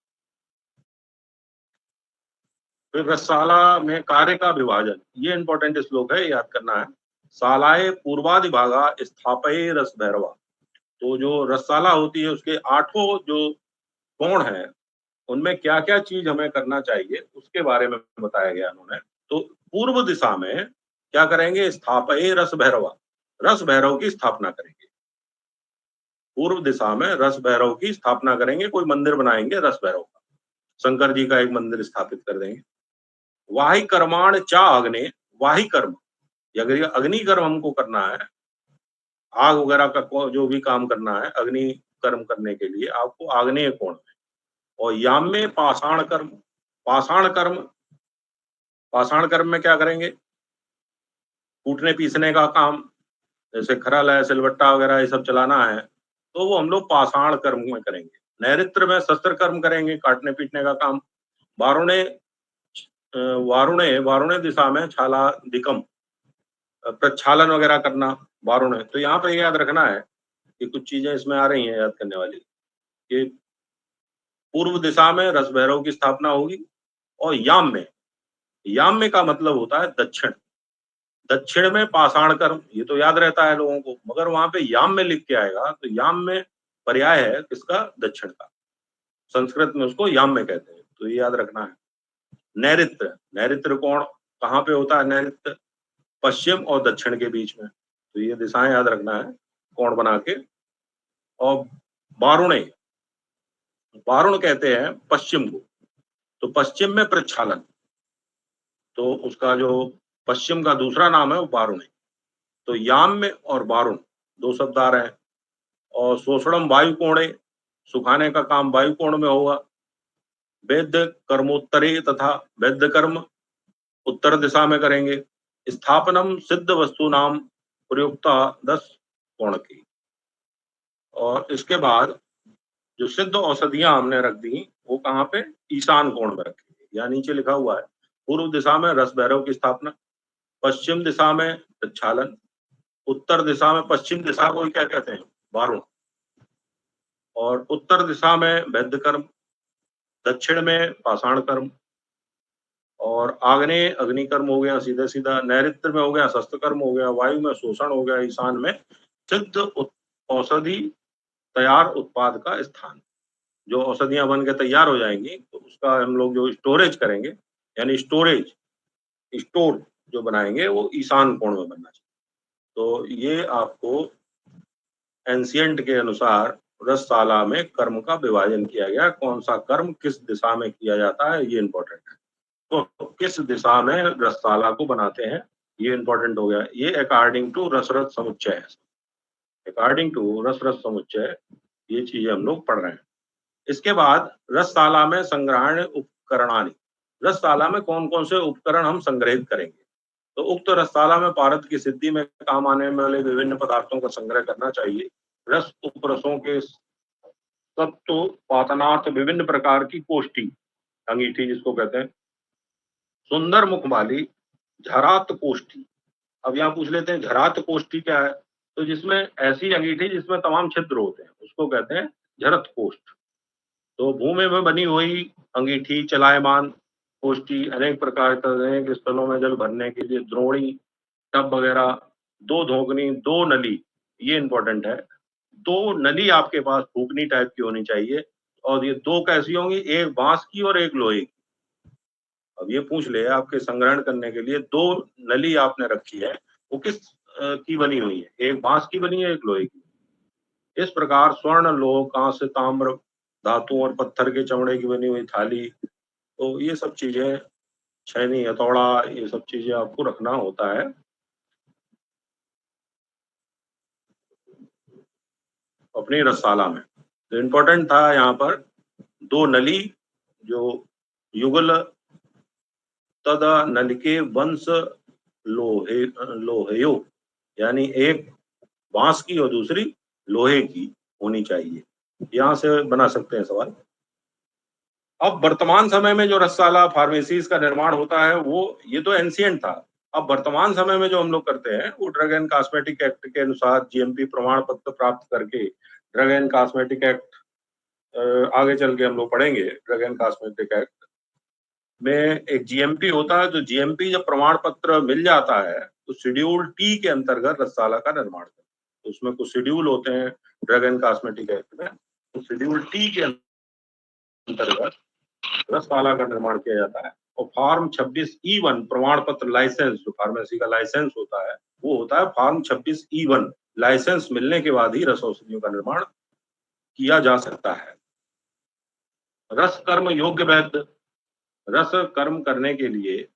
फिर रसशाला में कार्य का विभाजन, ये इंपॉर्टेंट श्लोक है, याद करना है। शालाए पूर्वादिभागा स्थापये रस भैरवा। तो जो रसशाला होती है उसके 8 जो कोण हैं, उनमें क्या-क्या चीज हमें करना चाहिए उसके बारे में बताया गया उन्होंने। तो पूर्व दिशा में क्या करेंगे, स्थापये रस भैरवा, रस भैरव की स्थापना करेंगे। पूर्व दिशा में रस भैरव की स्थापना करेंगे, कोई मंदिर बनाएंगे रस भैरव का, शंकर जी का एक मंदिर स्थापित कर देंगे। वाहि कर्माण चा अग्ने, वाहि कर्म, अगर ये अग्नि कर्म हमको करना है, आग वगैरह का जो भी काम करना है अग्नि कर्म करने के लिए आपको आग्नेय कोण में, और याम में पाषाण कर्म, पाषाण कर्म, पाषाण कर्म में क्या करेंगे, कूटने पीसने का काम, जैसे खरल है, सिलबट्टा वगैरह ये सब चलाना है, तो वो हम लोग पाषाण कर्म में करेंगे। नैऋत्य में शस्त्र कर्म करेंगे, काटने पीटने का काम। वारुणे वारुणे दिशा में छालादिकम, प्रक्षालन वगैरह करना, वारुणे। तो यहाँ पे याद रखना है कि कुछ चीजें इसमें आ रही हैं याद करने वाली, कि पूर्व दिशा में रस भैरव की स्थापना होगी, और याम में का मतलब होता है दक्षिण, दक्षिण में पाषाण कर्म, ये तो याद रहता है लोगों को, मगर वहां पे याम में लिख के आएगा तो याम में पर्याय है किसका, दक्षिण का। संस्कृत में उसको याम में कहते हैं, तो ये याद रखना है। नैऋत्य, नैऋत्य कोण कहाँ पे होता है, नैऋत्य पश्चिम और दक्षिण के बीच में, तो ये दिशाएं याद रखना है कोण बना के। और वारुणे, वारुण कहते हैं पश्चिम को, तो पश्चिम में प्रक्षालन, तो उसका जो पश्चिम का दूसरा नाम है वो वारुण है। तो याम में और वारुण 2 शब्द आ रहे हैं। और शोषणम वायु कोणे, सुखाने का काम वायु कोण में होगा। वैद्य कर्मोत्तरे, तथा वैद्य कर्म उत्तर दिशा में करेंगे। स्थापनम सिद्ध वस्तु नाम प्रयुक्ता 10 कोण की। और इसके बाद जो सिद्ध औषधियां हमने रख दी वो कहाँ पे, ईशान कोण में रखेंगे। यहाँ नीचे लिखा हुआ है पूर्व दिशा में रस भैरव की स्थापना, पश्चिम दिशा में प्रक्षालन, उत्तर दिशा में, पश्चिम दिशा को क्या कहते हैं, वारुण, और उत्तर दिशा में वैद्य कर्म, दक्षिण में पाषाण कर्म, और आग्नेय अग्नि कर्म हो गया सीधा सीधा, नैऋत्य में हो गया शस्त्र कर्म हो गया, वायु में शोषण हो गया, ईशान में सिद्ध औषधि तैयार उत्पाद का स्थान। जो औषधियां बन के तैयार हो जाएंगी तो उसका हम लोग जो स्टोरेज करेंगे, यानी स्टोरेज, स्टोर जो बनाएंगे वो ईशान कोण में बनना चाहिए। तो ये आपको एंशियंट के अनुसार रसशाला में कर्म का विभाजन किया गया। कौन सा कर्म किस दिशा में किया जाता है, ये इंपॉर्टेंट है। तो किस दिशा में रसशाला को बनाते हैं, ये इंपॉर्टेंट हो गया। ये अकॉर्डिंग टू रसरत समुच्चय है। अकॉर्डिंग टू रसरत समुच्चय ये चीजें हम लोग पढ़ रहे हैं। इसके बाद रसशाला में संग्रहण उपकरणानि, रसशाला में कौन कौन से उपकरण हम संग्रहित करेंगे। तो उक्त रसशाला में पारद की सिद्धि में काम आने वाले विभिन्न पदार्थों का संग्रह करना चाहिए। रस उपरसों के तत्व पातनार्थ विभिन्न प्रकार की कोष्ठी, अंगीठी जिसको कहते हैं, सुंदर मुख वाली झरात कोष्ठी। अब यहाँ पूछ लेते हैं झरात कोष्ठी क्या है, तो जिसमें ऐसी अंगीठी जिसमें तमाम छिद्र होते हैं उसको कहते हैं झरत कोष्ठ। तो भूमि में बनी हुई अंगीठी, चलायमान कोष्ठी, अनेक प्रकार का अनेक स्थलों में जल भरने के लिए द्रोणी, टब वगैरह, दो धोकनी, दो नली, ये इंपॉर्टेंट है। दो नली आपके पास फूकनी टाइप की होनी चाहिए, और ये दो कैसी होंगी, एक बांस की और एक लोहे की। अब ये पूछ ले आपके संग्रहण करने के लिए दो नली आपने रखी है, वो किस की बनी हुई है, एक बांस की बनी है, एक लोहे की। इस प्रकार स्वर्ण, लोह, कांस्य, ताम्र, धातु और पत्थर के चमड़े की बनी हुई थाली, तो ये सब चीजें, छैनी, हथौड़ा, ये सब चीजें आपको रखना होता है अपनी रसशाला में। तो इम्पोर्टेंट था यहाँ पर दो नली, जो युगल तदा नलिके वंश लोहेयो, यानी एक बांस की और दूसरी लोहे की होनी चाहिए। यहाँ से बना सकते हैं सवाल। अब वर्तमान समय में जो रसशाला फार्मेसीज का निर्माण होता है, वो ये तो एंशिएंट था। अब वर्तमान समय में जो हम लोग करते हैं वो ड्रग एंड कॉस्मेटिक एक्ट के अनुसार जीएमपी प्रमाण पत्र प्राप्त करके, ड्रग एंड कॉस्मेटिक एक्ट आगे चल के हम लोग पढ़ेंगे। ड्रग एंड कॉस्मेटिक एक्ट में एक जीएमपी होता है, तो जीएमपी जब प्रमाण पत्र मिल जाता है तो शेड्यूल टी के अंतर्गत रसशाला का निर्माण करते हैं। तो उसमें कुछ शेड्यूल होते हैं ड्रग एंड कॉस्मेटिक एक्ट में, तो शेड्यूल टी के अंतर्गत रसशाला का निर्माण किया जाता है। और फॉर्म 26E1 प्रमाण पत्र लाइसेंस, जो फार्मेसी का लाइसेंस होता है वो होता है फॉर्म 26E1। लाइसेंस मिलने के बाद ही रस औषधियों का निर्माण किया जा सकता है। रस कर्म योग्य वैद्य, रस कर्म करने के लिए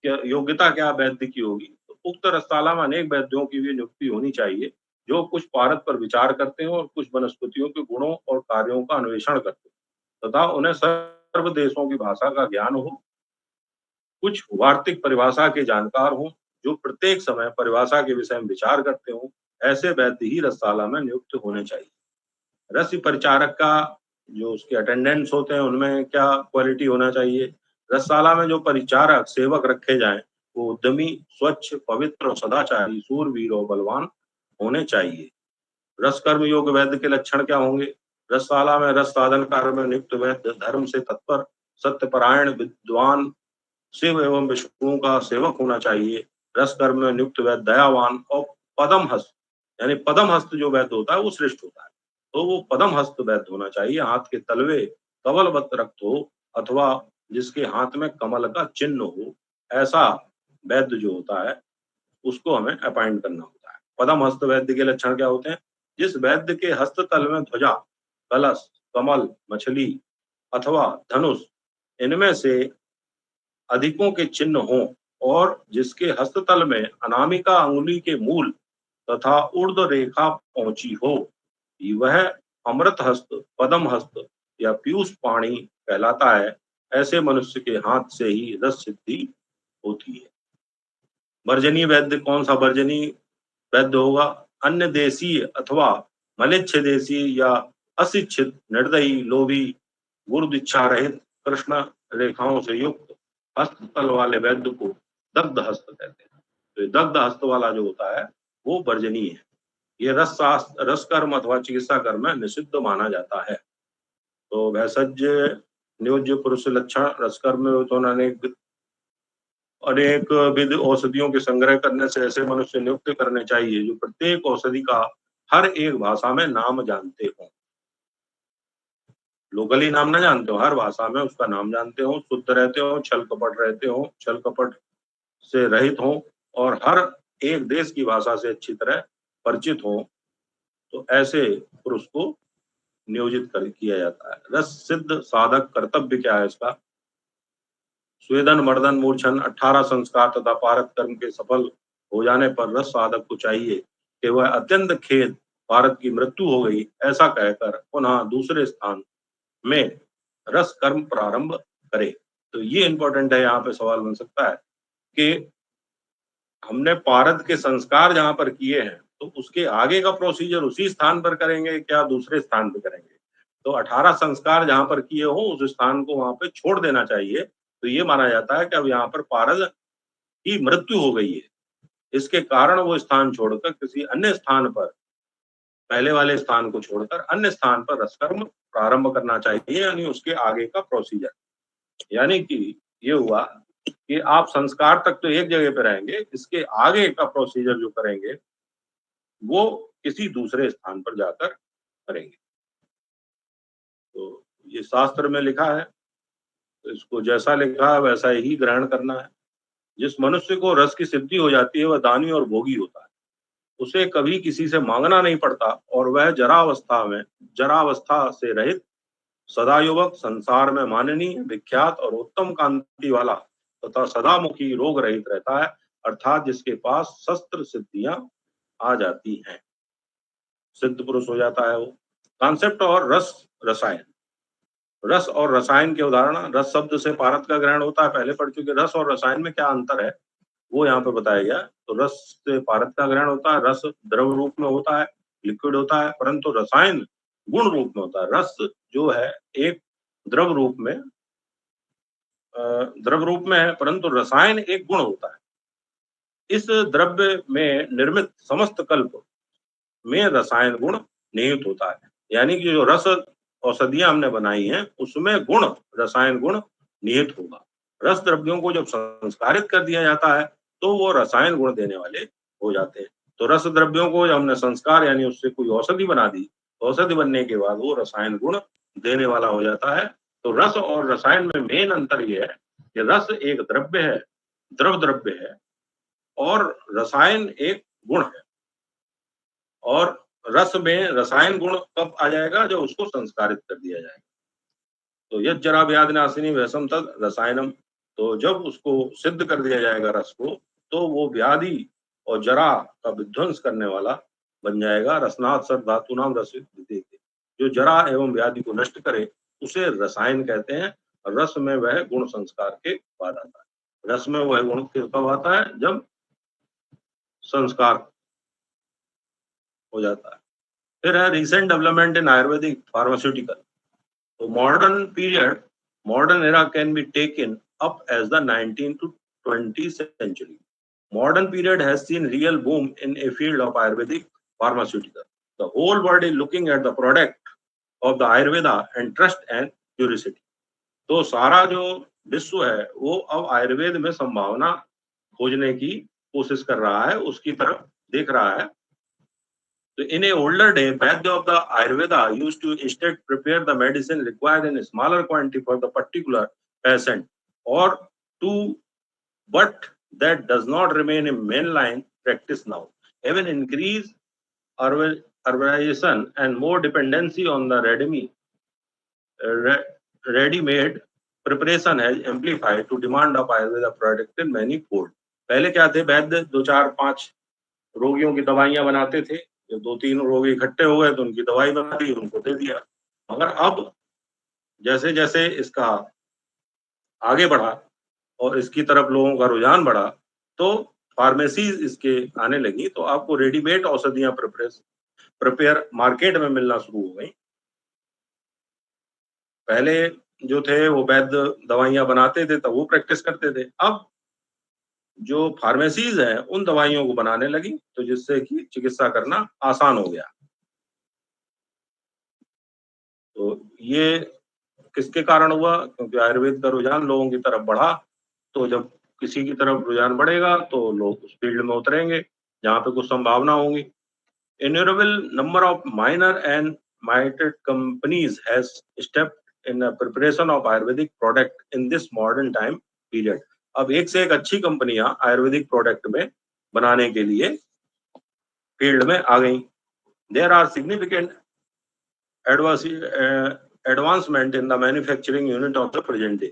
योग्यता क्या वैद्य की होगी, तो उक्त रसशाला में अनेक वैद्यों की भी नियुक्ति होनी चाहिए, जो कुछ पारद पर विचार करते हो और कुछ वनस्पतियों के गुणों और कार्यों का अन्वेषण करते हो, तथा उन्हें सर्व देशों की भाषा का ज्ञान हो, कुछ वार्तिक परिभाषा के जानकार हो, जो प्रत्येक समय परिभाषा के विषय में विचार करते हो। ऐसे वैद्य ही रसशाला में नियुक्त होने चाहिए। रस परिचारक का जो उसके अटेंडेंट्स होते हैं उनमें क्या क्वालिटी होना चाहिए। रसशाला में जो परिचारक सेवक रखे जाएं वो उद्यमी, स्वच्छ, पवित्र और सदाचारी, सूरवीर और बलवान होने चाहिए। रस कर्म योग्य वैद्य के लक्षण क्या होंगे। रसशाला में रस साधन कार्य में नियुक्त वैद्य धर्म से तत्पर, सत्यपरायण, विद्वान, शिव एवं विष्णु का सेवक होना चाहिए। रस कर्म में नियुक्त वैद्य दयावान और पदम हस्त, यानी पदम हस्त जो वैद्य होता है वो श्रेष्ठ होता है, तो वो पदम हस्त वैद्य होना चाहिए। हाथ के तलवे कमलवत रक्त हो, अथवा जिसके हाथ में कमल का चिन्ह हो, ऐसा वैद्य जो होता है उसको हमें अपॉइंट करना होता है। पदम हस्त वैद्य के लक्षण क्या होते हैं। जिस वैद्य के हस्त तल में ध्वजा, कलश, कमल, मछली अथवा धनुष, इनमें से अधिकों के चिन्ह हों, और जिसके हस्ततल में अनामिका अंगुली के मूल तथा ऊर्ध रेखा पहुंची हो, वह अमृत हस्त, पदम हस्त या पीयूष पाणी कहलाता है। ऐसे मनुष्य के हाथ से ही रस सिद्धि होती है। वर्जनीय वैद्य, कौन सा वर्जनीय वैद्य होगा। अन्य देशीय अथवा मलेच्छ देशी या अशिक्षित, निर्दयी, लोभी, गुरु इच्छा रहित, कृष्ण रेखाओं से युक्त हस्त तल वाले वैद्य को दग्ध हस्त कहते हैं। तो दग्ध हस्त वाला जो होता है वो वर्जनीय है। ये रस कर्म अथवा चिकित्सा कर्म में निषिद्ध माना जाता है। तो भैषज नियोज्य पुरुष लक्षण, रसकर्म में तो अनेक विध औषधियों के संग्रह करने से ऐसे मनुष्य नियुक्त करने चाहिए जो प्रत्येक औषधि का हर एक भाषा में नाम जानते हो। लोकली नाम ना जानते हो, हर भाषा में उसका नाम जानते हो, शुद्ध रहते हो, छल कपट रहते हो, छल कपट से रहित हो, और हर एक देश की भाषा से अच्छी तरह परिचित हो, तो ऐसे पुरुष को नियोजित किया जाता है। रस सिद्ध साधक कर्तव्य क्या है इसका? स्वेदन, मर्दन, मूर्छन 18 संस्कार तथा पारत कर्म के सफल हो जाने पर रस साधक को चाहिए कि वह अत्यंत खेद भारत की मृत्यु हो गई ऐसा कहकर पुनः दूसरे स्थान में रस कर्म प्रारंभ करे। तो ये इंपॉर्टेंट है, यहाँ पे सवाल बन सकता है कि हमने पारद के संस्कार जहां पर किए हैं तो उसके आगे का प्रोसीजर उसी स्थान पर करेंगे क्या दूसरे स्थान पर करेंगे? तो 18 संस्कार जहां पर किए हो उस स्थान को वहां पे छोड़ देना चाहिए। तो ये माना जाता है कि अब यहाँ पर पारद की मृत्यु हो गई है, इसके कारण वो स्थान छोड़कर किसी अन्य स्थान पर, पहले वाले स्थान को छोड़कर अन्य स्थान पर रसकर्म प्रारंभ करना चाहिए, यानी उसके आगे का प्रोसीजर। यानी कि ये हुआ कि आप संस्कार तक तो एक जगह पे रहेंगे, इसके आगे का प्रोसीजर जो करेंगे वो किसी दूसरे स्थान पर जाकर करेंगे। तो ये शास्त्र में लिखा है, तो इसको जैसा लिखा है वैसा ही ग्रहण करना है। जिस मनुष्य को रस की सिद्धि हो जाती है वह दानी और भोगी होता है, उसे कभी किसी से मांगना नहीं पड़ता और वह जरावस्था से रहित, सदा युवक, संसार में माननीय, विख्यात और उत्तम कांति वाला तथा सदामुखी, रोग रहित रहता है, अर्थात जिसके पास शस्त्र सिद्धियां आ जाती हैं, सिद्ध पुरुष हो जाता है वो। कॉन्सेप्ट और रस रसायन। रस और रसायन के उदाहरण, रस शब्द से पारद का ग्रहण होता है, पहले पढ़ चुके। रस और रसायन में क्या अंतर है वो यहाँ पे बताया गया। तो रस से पारद का ग्रहण होता है, रस द्रव रूप में होता है, लिक्विड होता है, परंतु रसायन गुण रूप में होता है। रस जो है एक द्रव रूप में है, परंतु रसायन एक गुण होता है। इस द्रव्य में निर्मित समस्त कल्प में रसायन गुण निहित होता है, यानी कि जो रस औषधियां हमने बनाई हैं उसमें गुण, रसायन गुण निहित होगा। रस द्रव्यों को जब संस्कारित कर दिया जाता है तो वो रसायन गुण देने वाले हो जाते हैं। तो रस द्रव्यों को जब हमने संस्कार यानी उससे कोई औषधि बना दी, औषधि बनने के बाद वो रसायन गुण देने वाला हो जाता है। तो रस और रसायन में मेन अंतर ये है कि रस एक द्रव्य है, द्रव द्रव्य है, और रसायन एक गुण है। और रस में रसायन गुण कब आ जाएगा? जब उसको संस्कारित कर दिया जाएगा। तो यद जरा व्याधि नाशिनी वैसम तद रसायनम। तो जब उसको सिद्ध कर दिया जाएगा रस को, तो वो व्याधि और जरा का विध्वंस करने वाला बन जाएगा। रसनाथ सर धातु नाम रस विद्यते। जो जरा एवं व्याधि को नष्ट करे उसे रसायन कहते हैं। और रस में वह गुण संस्कार के बाद आता है। रस में वह गुण कब आता है? जब संस्कार हो जाता है। फिर है recent development in Ayurvedic pharmaceutical. तो modern era can be taken up as the 19th to 20th century. Modern period has seen real boom in a field of Ayurvedic pharmaceutical. The whole world is looking at the product of the Ayurveda and trust and curiosity. तो सारा जो विश्व है वो अब आयुर्वेद में संभावना खोजने की कोशिश कर रहा है, उसकी तरफ देख रहा है। So in a older day, Vaidya of the Ayurveda used to instead prepare the medicine required in a smaller quantity for the particular patient, or to, but that does not remain a mainline practice now. Even increased urbanization and more dependency on the ready-made preparation has amplified to demand of Ayurveda product in many fold. पहले क्या थे? वैद्य 2-4-5 रोगियों की दवाइयां बनाते थे। जब 2-3 रोगी इकट्ठे हो गए तो उनकी दवाई बना दी, उनको दे दिया। मगर अब जैसे जैसे इसका आगे बढ़ा और इसकी तरफ लोगों का रुझान बढ़ा तो फार्मेसीज इसके आने लगी, तो आपको रेडीमेड औषधियां प्रिपेयर मार्केट में मिलना शुरू हो गई। पहले जो थे वो वैद्य दवाइयां बनाते थे तब वो प्रैक्टिस करते थे। अब जो फार्मेसीज हैं उन दवाइयों को बनाने लगी, तो जिससे कि चिकित्सा करना आसान हो गया। तो ये किसके कारण हुआ? क्योंकि आयुर्वेद का रुझान लोगों की तरफ बढ़ा। तो जब किसी की तरफ रुझान बढ़ेगा तो लोग उस फील्ड में उतरेंगे जहाँ पे कुछ संभावना होगी। Innumerable number of minor and mitered companies has stepped in the preparation of Ayurvedic product in this modern time period. अब एक से एक अच्छी कंपनियां आयुर्वेदिक प्रोडक्ट में बनाने के लिए फील्ड में आ गई। There are significant advancement in the manufacturing unit of the present day.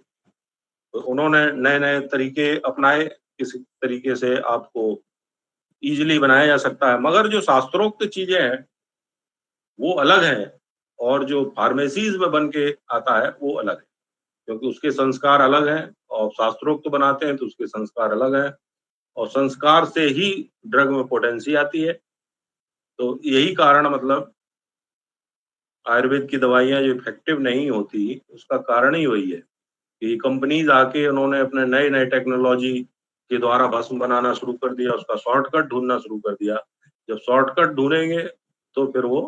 तो उन्होंने नए नए तरीके अपनाए, किसी तरीके से आपको इजीली बनाया जा सकता है, मगर जो शास्त्रोक्त चीजें हैं वो अलग हैं, और जो फार्मेसीज में बन के आता है वो अलग है, क्योंकि उसके संस्कार अलग हैं, और शास्त्रोक्त बनाते हैं तो उसके संस्कार अलग हैं, और संस्कार से ही ड्रग में पोटेंसी आती है। तो यही कारण, मतलब आयुर्वेद की दवाइयाँ जो इफेक्टिव नहीं होती, उसका कारण ही वही है कि कंपनीज आके उन्होंने अपने नए-नए टेक्नोलॉजी के द्वारा भस्म बनाना शुरू कर दिया, उसका शॉर्टकट ढूँढना शुरू कर दिया। जब शॉर्टकट ढूँढेंगे तो फिर वो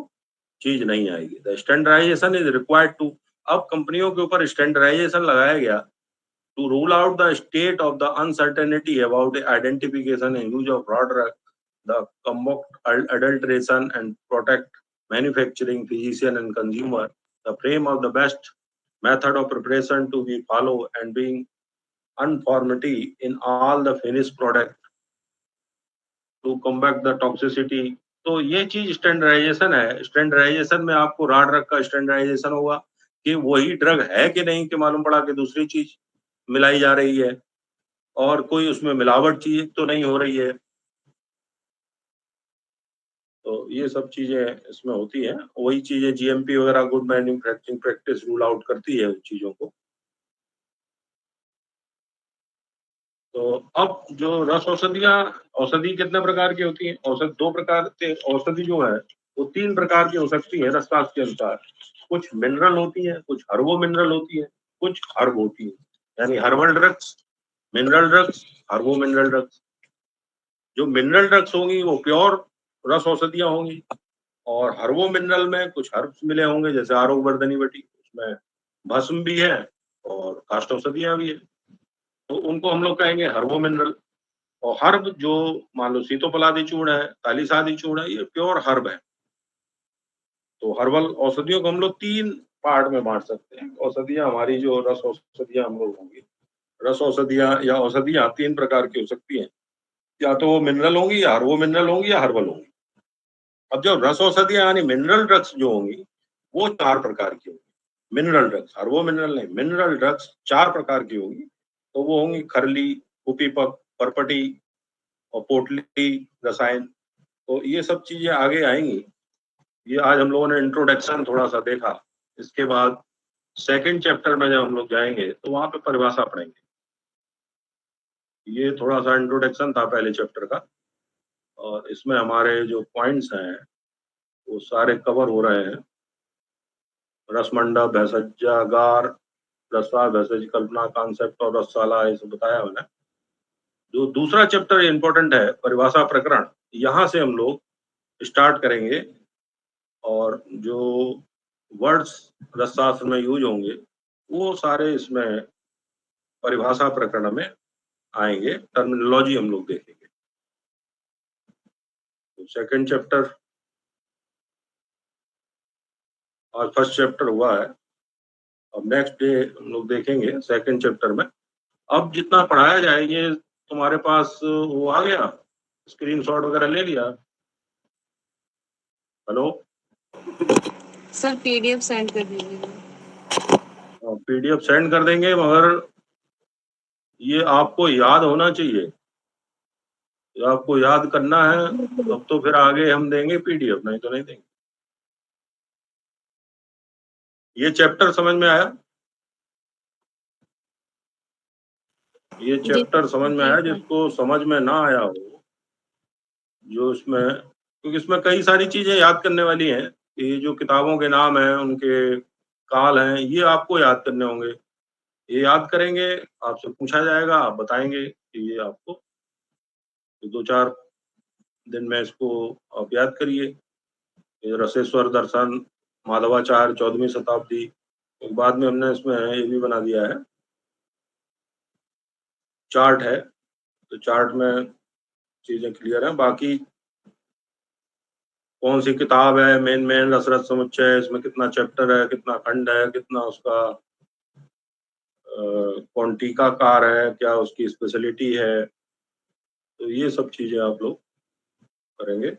चीज़ नहीं आएगी। The standardization is required to, अब कंपनियों के ऊपर स्टैंडर्डाइजेशन लगाया गया to rule out the state of the uncertainty about the identification and use of raw drug, the combat adulteration and protect manufacturing physician and consumer, the frame of the best method of preparation to be followed and being uniformity in all the finished product to combat the toxicity। तो ये चीज standardisation है। Standardisation में आपको raw drug का standardisation होगा कि वही ड्रग है कि नहीं, कि मालूम पड़ा कि दूसरी चीज मिलाई जा रही है और कोई उसमें मिलावट चीज तो नहीं हो रही है। तो ये सब चीजें इसमें होती हैं, वही चीजें जीएमपी वगैरह, good manufacturing practice rule out करती है उन चीजों को। तो अब जो रस औषधियाँ, औषधि कितने प्रकार की होती है? औषध 2 प्रकार के औषधि जो है वो 3 प्रकार की हो सकती है रसशास्त्र के अनुसार। कुछ मिनरल होती है, कुछ हर्बो मिनरल होती है, कुछ हर्ब होती है, यानी herbal drugs, mineral drugs, हर्बो mineral drugs. जो मिनरल ड्रग्स होंगी वो प्योर रस औषधियाँ होंगी, और हर्बो मिनरल में कुछ हर्ब्स मिले होंगे, जैसे आरोग्य वर्धनी बटी, उसमें भस्म भी है और काष्ठ औषधियाँ भी है, तो उनको हम लोग कहेंगे हर्बो मिनरल। और हर्ब जो मान लो सीतोपलादी चूर्ण है, तालिसादी चूर्ण है, ये प्योर हर्ब है। तो हर्बल औषधियों को हम लोग 3 पार्ट में बांट सकते हैं। औषधियाँ हमारी जो रस औषधियाँ हम लोग होंगी, रस औषधियाँ या औषधियाँ 3 प्रकार की हो सकती हैं, या तो वो मिनरल होंगी, या हर्बो मिनरल होंगी, या हर्बल होंगी। अब जो रस औषधियाँ यानी मिनरल ड्रग्स जो होंगी वो 4 प्रकार की होंगी। मिनरल ड्रग्स, हर्बो मिनरल नहीं, मिनरल ड्रग्स 4 प्रकार की होंगी। तो वो होंगी खरली, कुपीपक, परपटी और पोटली रसायन। तो ये सब चीजें आगे आएंगी। ये आज हम लोगों ने इंट्रोडक्शन थोड़ा सा देखा। इसके बाद सेकंड चैप्टर में जब हम लोग जाएंगे तो वहां पे परिभाषा पढ़ेंगे। ये थोड़ा सा इंट्रोडक्शन था पहले चैप्टर का, और इसमें हमारे जो पॉइंट्स हैं वो सारे कवर हो रहे हैं। रसमंडप, भैंसजागार, रसवा, भैंसज कल्पना, कॉन्सेप्ट और रसशाला, ये सब बताया मैंने। जो दूसरा चैप्टर इंपॉर्टेंट है, परिभाषा प्रकरण, यहाँ से हम लोग स्टार्ट करेंगे, और जो वर्ड्स रसशास्त्र में यूज होंगे वो सारे इसमें परिभाषा प्रकरण में आएंगे, टर्मिनोलॉजी हम लोग देखेंगे। तो सेकंड चैप्टर, आज फर्स्ट चैप्टर हुआ है, अब नेक्स्ट डे हम लोग देखेंगे सेकंड चैप्टर में। अब जितना पढ़ाया जाए, ये तुम्हारे पास वो आ गया, स्क्रीनशॉट वगैरह ले लिया? हेलो सर पीडीएफ सेंड कर दीजिए। पीडीएफ सेंड कर देंगे, मगर ये आपको याद होना चाहिए, ये आपको याद करना है, तब तो फिर आगे हम देंगे पीडीएफ, नहीं तो नहीं देंगे। ये चैप्टर समझ में आया? ये चैप्टर समझ में आया? जिसको समझ में ना आया हो, जो इसमें, क्योंकि इसमें कई सारी चीजें याद करने वाली हैं, कि जो किताबों के नाम हैं, उनके काल हैं, ये आपको याद करने होंगे। ये याद करेंगे, आपसे पूछा जाएगा, आप बताएंगे कि ये आपको, तो 2-4 दिन में इसको आप याद करिए। ये रसेश्वर दर्शन, माधवाचार्य, 14वीं शताब्दी। एक बाद में हमने इसमें ये भी बना दिया है, चार्ट है, तो चार्ट में चीजें क्लियर हैं। बाकी कौन सी किताब है, मेन रसरस समुच्चय, इसमें कितना चैप्टर है, कितना खंड है, कितना उसका कौन टीकाकार है, क्या उसकी स्पेशलिटी है, तो ये सब चीजें आप लोग करेंगे।